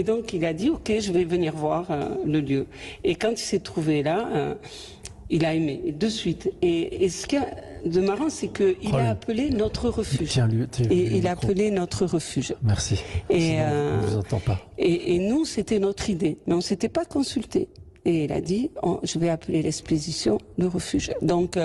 donc il a dit ok, je vais venir voir le lieu. Et quand il s'est trouvé là, il a aimé de suite. Et ce qu'il y a de marrant, c'est qu'il a appelé notre refuge. Il a appelé notre refuge. Merci. Et on ne vous entend pas. Et nous, c'était notre idée, mais on ne s'était pas consulté. Et il a dit, je vais appeler l'expédition le refuge. Donc,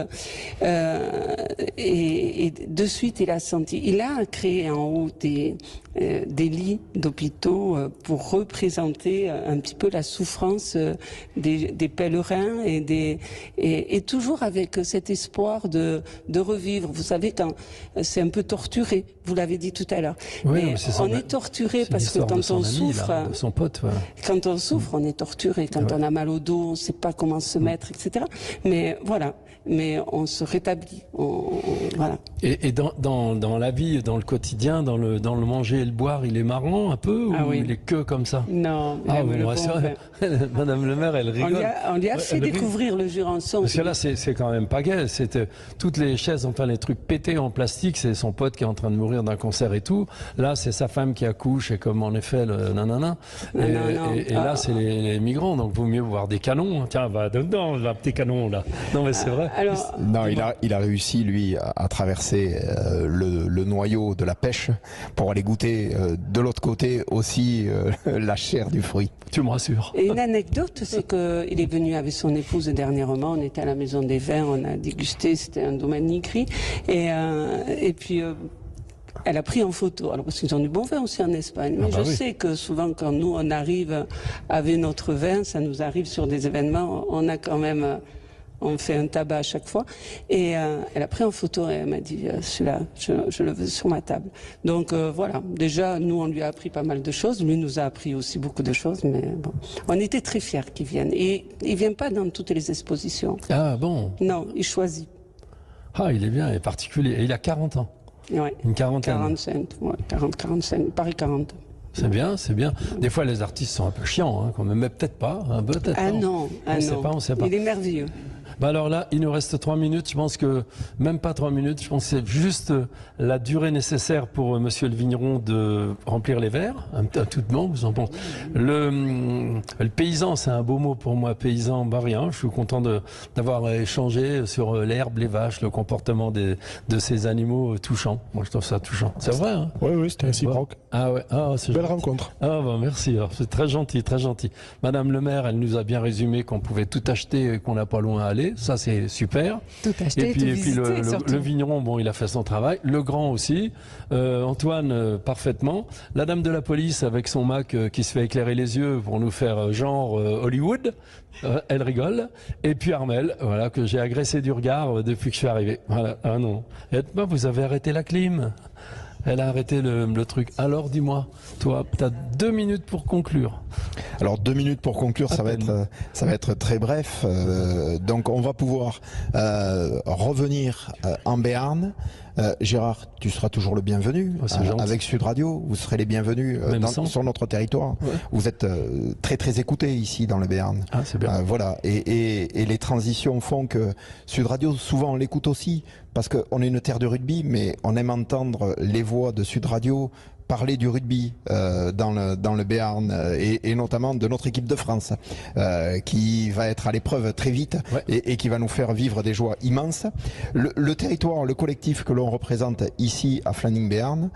et de suite, il a senti. Il a créé en haut des lits d'hôpitaux pour représenter un petit peu la souffrance des pèlerins et toujours avec cet espoir de revivre. Vous savez, quand c'est un peu torturé, vous l'avez dit tout à l'heure. Oui, mais on est torturé parce que quand on souffre, de son pote, voilà. Quand on souffre, on est torturé. Quand on a mal au dos, on ne sait pas comment se mettre, etc. Mais voilà. Mais on se rétablit. Voilà. Et dans la vie, dans le quotidien, dans le manger et le boire, il est marrant un peu ou il est que comme ça? Non. Madame le maire, elle rigole. On lui a fait découvrir le Jurançon. Parce que là, c'est quand même pas gai. Toutes les chaises, enfin les trucs pétés en plastique, c'est son pote qui est en train de mourir d'un cancer et tout. Là, c'est sa femme qui accouche et comme en effet le nanana. Et là, c'est les migrants. Donc, vaut mieux voir des canons. Tiens, va dedans, un petit canon là. Non, mais c'est vrai. Alors, non, il a réussi, lui, à traverser le noyau de la pêche pour aller goûter de l'autre côté aussi la chair du fruit. Tu me rassures. Et une anecdote, c'est qu'il est venu avec son épouse dernièrement, on était à la Maison des Vins, on a dégusté, c'était un domaine nigri, et puis... elle a pris en photo, alors parce qu'ils ont du bon vin aussi en Espagne, mais je sais que souvent quand nous on arrive avec notre vin, ça nous arrive sur des événements, on a quand même... on fait un tabac à chaque fois. Et elle a pris en photo et elle m'a dit celui-là, je le veux sur ma table. Donc voilà, déjà, nous, on lui a appris pas mal de choses. Lui nous a appris aussi beaucoup de choses. Mais bon, on était très fiers qu'il vienne. Et il ne vient pas dans toutes les expositions. Ah bon? Non, il choisit. Ah, il est bien, il est particulier. Et il a 40 ans. Ouais. Une quarantaine. 45, ouais, 45, Paris 40. C'est bien, c'est bien. Des fois, les artistes sont un peu chiants, hein, quand même, mais peut-être pas. Hein, peut-être ah non, on sait pas. Il est merveilleux. Bah alors là, il nous reste 3 minutes. Je pense que même pas 3 minutes. Je pense que c'est juste la durée nécessaire pour Monsieur le vigneron de remplir les verres. Un tout de même, vous en pensez. Le paysan, c'est un beau mot pour moi. Paysan, bah rien. Je suis content d'avoir échangé sur l'herbe, les vaches, le comportement de ces animaux touchants. Moi, je trouve ça touchant. C'est vrai. Hein? Oui, c'était réciproque. Ah ouais. Ah, c'est belle rencontre. Ah bah merci. C'est très gentil, très gentil. Madame le maire, elle nous a bien résumé qu'on pouvait tout acheter et qu'on n'a pas loin à aller. Ça, c'est super. Tout acheter, tout visiter, le vigneron, bon, il a fait son travail. Le grand aussi. Antoine, parfaitement. La dame de la police avec son Mac qui se fait éclairer les yeux pour nous faire genre Hollywood. Elle rigole. Et puis Armel, voilà, que j'ai agressé du regard depuis que je suis arrivé. Voilà. Ah non. Et vous avez arrêté la clim. Elle a arrêté le truc. Alors dis-moi, toi, tu as 2 minutes pour conclure. Alors 2 minutes pour conclure, ça va être très bref. Donc on va pouvoir revenir en Béarn. Gérard, tu seras toujours le bienvenu avec Sud Radio. Vous serez les bienvenus sur notre territoire. Ouais. Vous êtes très très écoutés ici dans le Béarn. Ah, c'est bien. Voilà. Et les transitions font que Sud Radio, souvent on l'écoute aussi parce qu'on est une terre de rugby, mais on aime entendre les voix de Sud Radio parler du rugby dans le Béarn et notamment de notre équipe de France qui va être à l'épreuve très vite et qui va nous faire vivre des joies immenses. Le territoire, le collectif que l'on représente ici à Flanding-Béarn,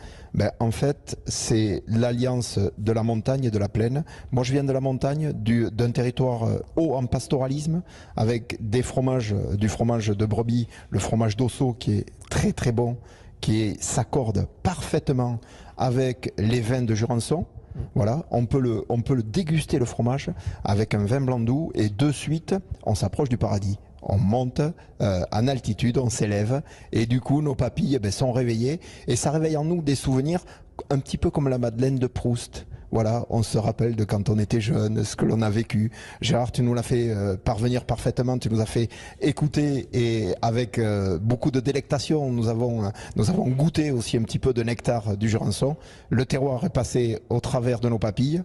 en fait, c'est l'alliance de la montagne et de la plaine. Moi, je viens de la montagne, d'un territoire haut en pastoralisme, avec du fromage de brebis, le fromage d'Ossau qui est très très bon, qui s'accorde parfaitement avec les vins de Jurançon. Voilà, on peut le déguster le fromage avec un vin blanc doux et de suite, on s'approche du paradis. On monte en altitude, on s'élève et du coup nos papilles sont réveillées et ça réveille en nous des souvenirs un petit peu comme la Madeleine de Proust. Voilà, on se rappelle de quand on était jeune, ce que l'on a vécu. Gérard, tu nous l'as fait parvenir parfaitement, tu nous as fait écouter et avec beaucoup de délectation, nous avons goûté aussi un petit peu de nectar du Jurançon. Le terroir est passé au travers de nos papilles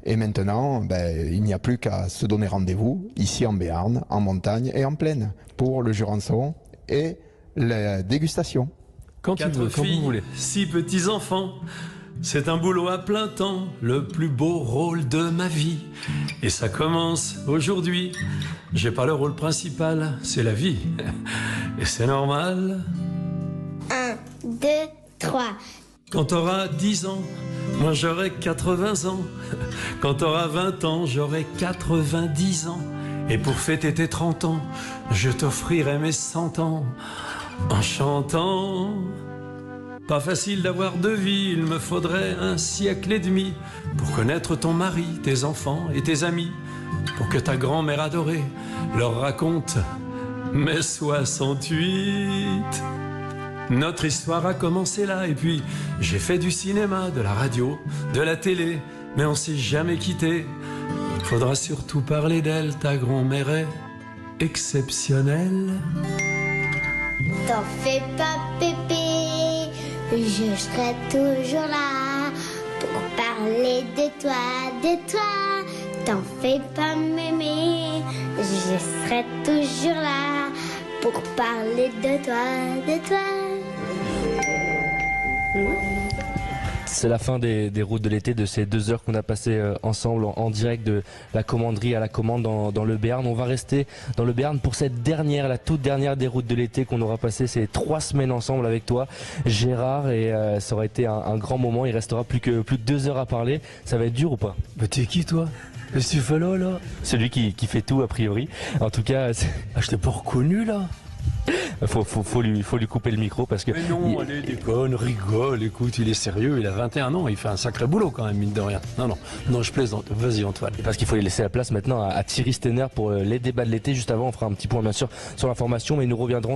et maintenant, il n'y a plus qu'à se donner rendez-vous ici en Béarn, en montagne et en plaine pour le Jurançon et la dégustation. Quand tu veux, quand vous voulez. 6 petits-enfants. C'est un boulot à plein temps, le plus beau rôle de ma vie. Et ça commence aujourd'hui. J'ai pas le rôle principal, c'est la vie. Et c'est normal. 1, 2, 3. Quand t'auras 10 ans, moi j'aurai 80 ans. Quand t'auras 20 ans, j'aurai 90 ans. Et pour fêter tes 30 ans, je t'offrirai mes 100 ans en chantant. Pas facile d'avoir 2 vies, il me faudrait 1 siècle et demi pour connaître ton mari, tes enfants et tes amis, pour que ta grand-mère adorée leur raconte mes 68. Notre histoire a commencé là et puis j'ai fait du cinéma, de la radio, de la télé, mais on s'est jamais quitté. Faudra surtout parler d'elle, ta grand-mère est exceptionnelle. T'en fais pas, pépé, je serai toujours là pour parler de toi. T'en fais pas, mémé, je serai toujours là pour parler de toi. C'est la fin des routes de l'été, de ces 2 heures qu'on a passées ensemble en direct de la commanderie à la commande dans le Béarn. On va rester dans le Béarn pour la toute dernière des routes de l'été qu'on aura passé ces 3 semaines ensemble avec toi, Gérard, et ça aura été un grand moment. Il restera plus que 2 heures à parler. Ça va être dur ou pas? Mais t'es qui toi? Qu'est-ce que tu fais là? Celui qui fait tout a priori. En tout cas, je t'ai pas reconnu là. Faut lui couper le micro parce que... Mais non, allez, déconne, rigole, écoute, il est sérieux, il a 21 ans, il fait un sacré boulot quand même, mine de rien. Non, je plaisante, vas-y Antoine. Parce qu'il faut laisser la place maintenant à Thierry Stenner pour les débats de l'été. Juste avant, on fera un petit point bien sûr sur l'information, mais nous reviendrons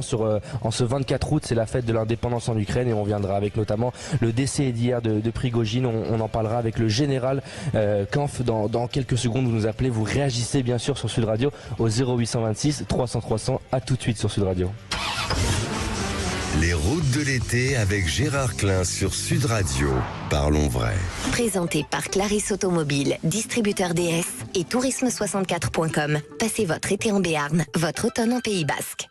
en ce 24 août, c'est la fête de l'indépendance en Ukraine et on reviendra avec notamment le décès d'hier de Prigojine. On en parlera avec le général Kampf dans quelques secondes. Vous nous appelez, vous réagissez bien sûr sur Sud Radio au 0826 300 300. À tout de suite sur Sud Radio. Les routes de l'été avec Gérard Klein sur Sud Radio. Parlons vrai. Présenté par Clarisse Automobile, distributeur DS et tourisme64.com. Passez votre été en Béarn, votre automne en Pays Basque.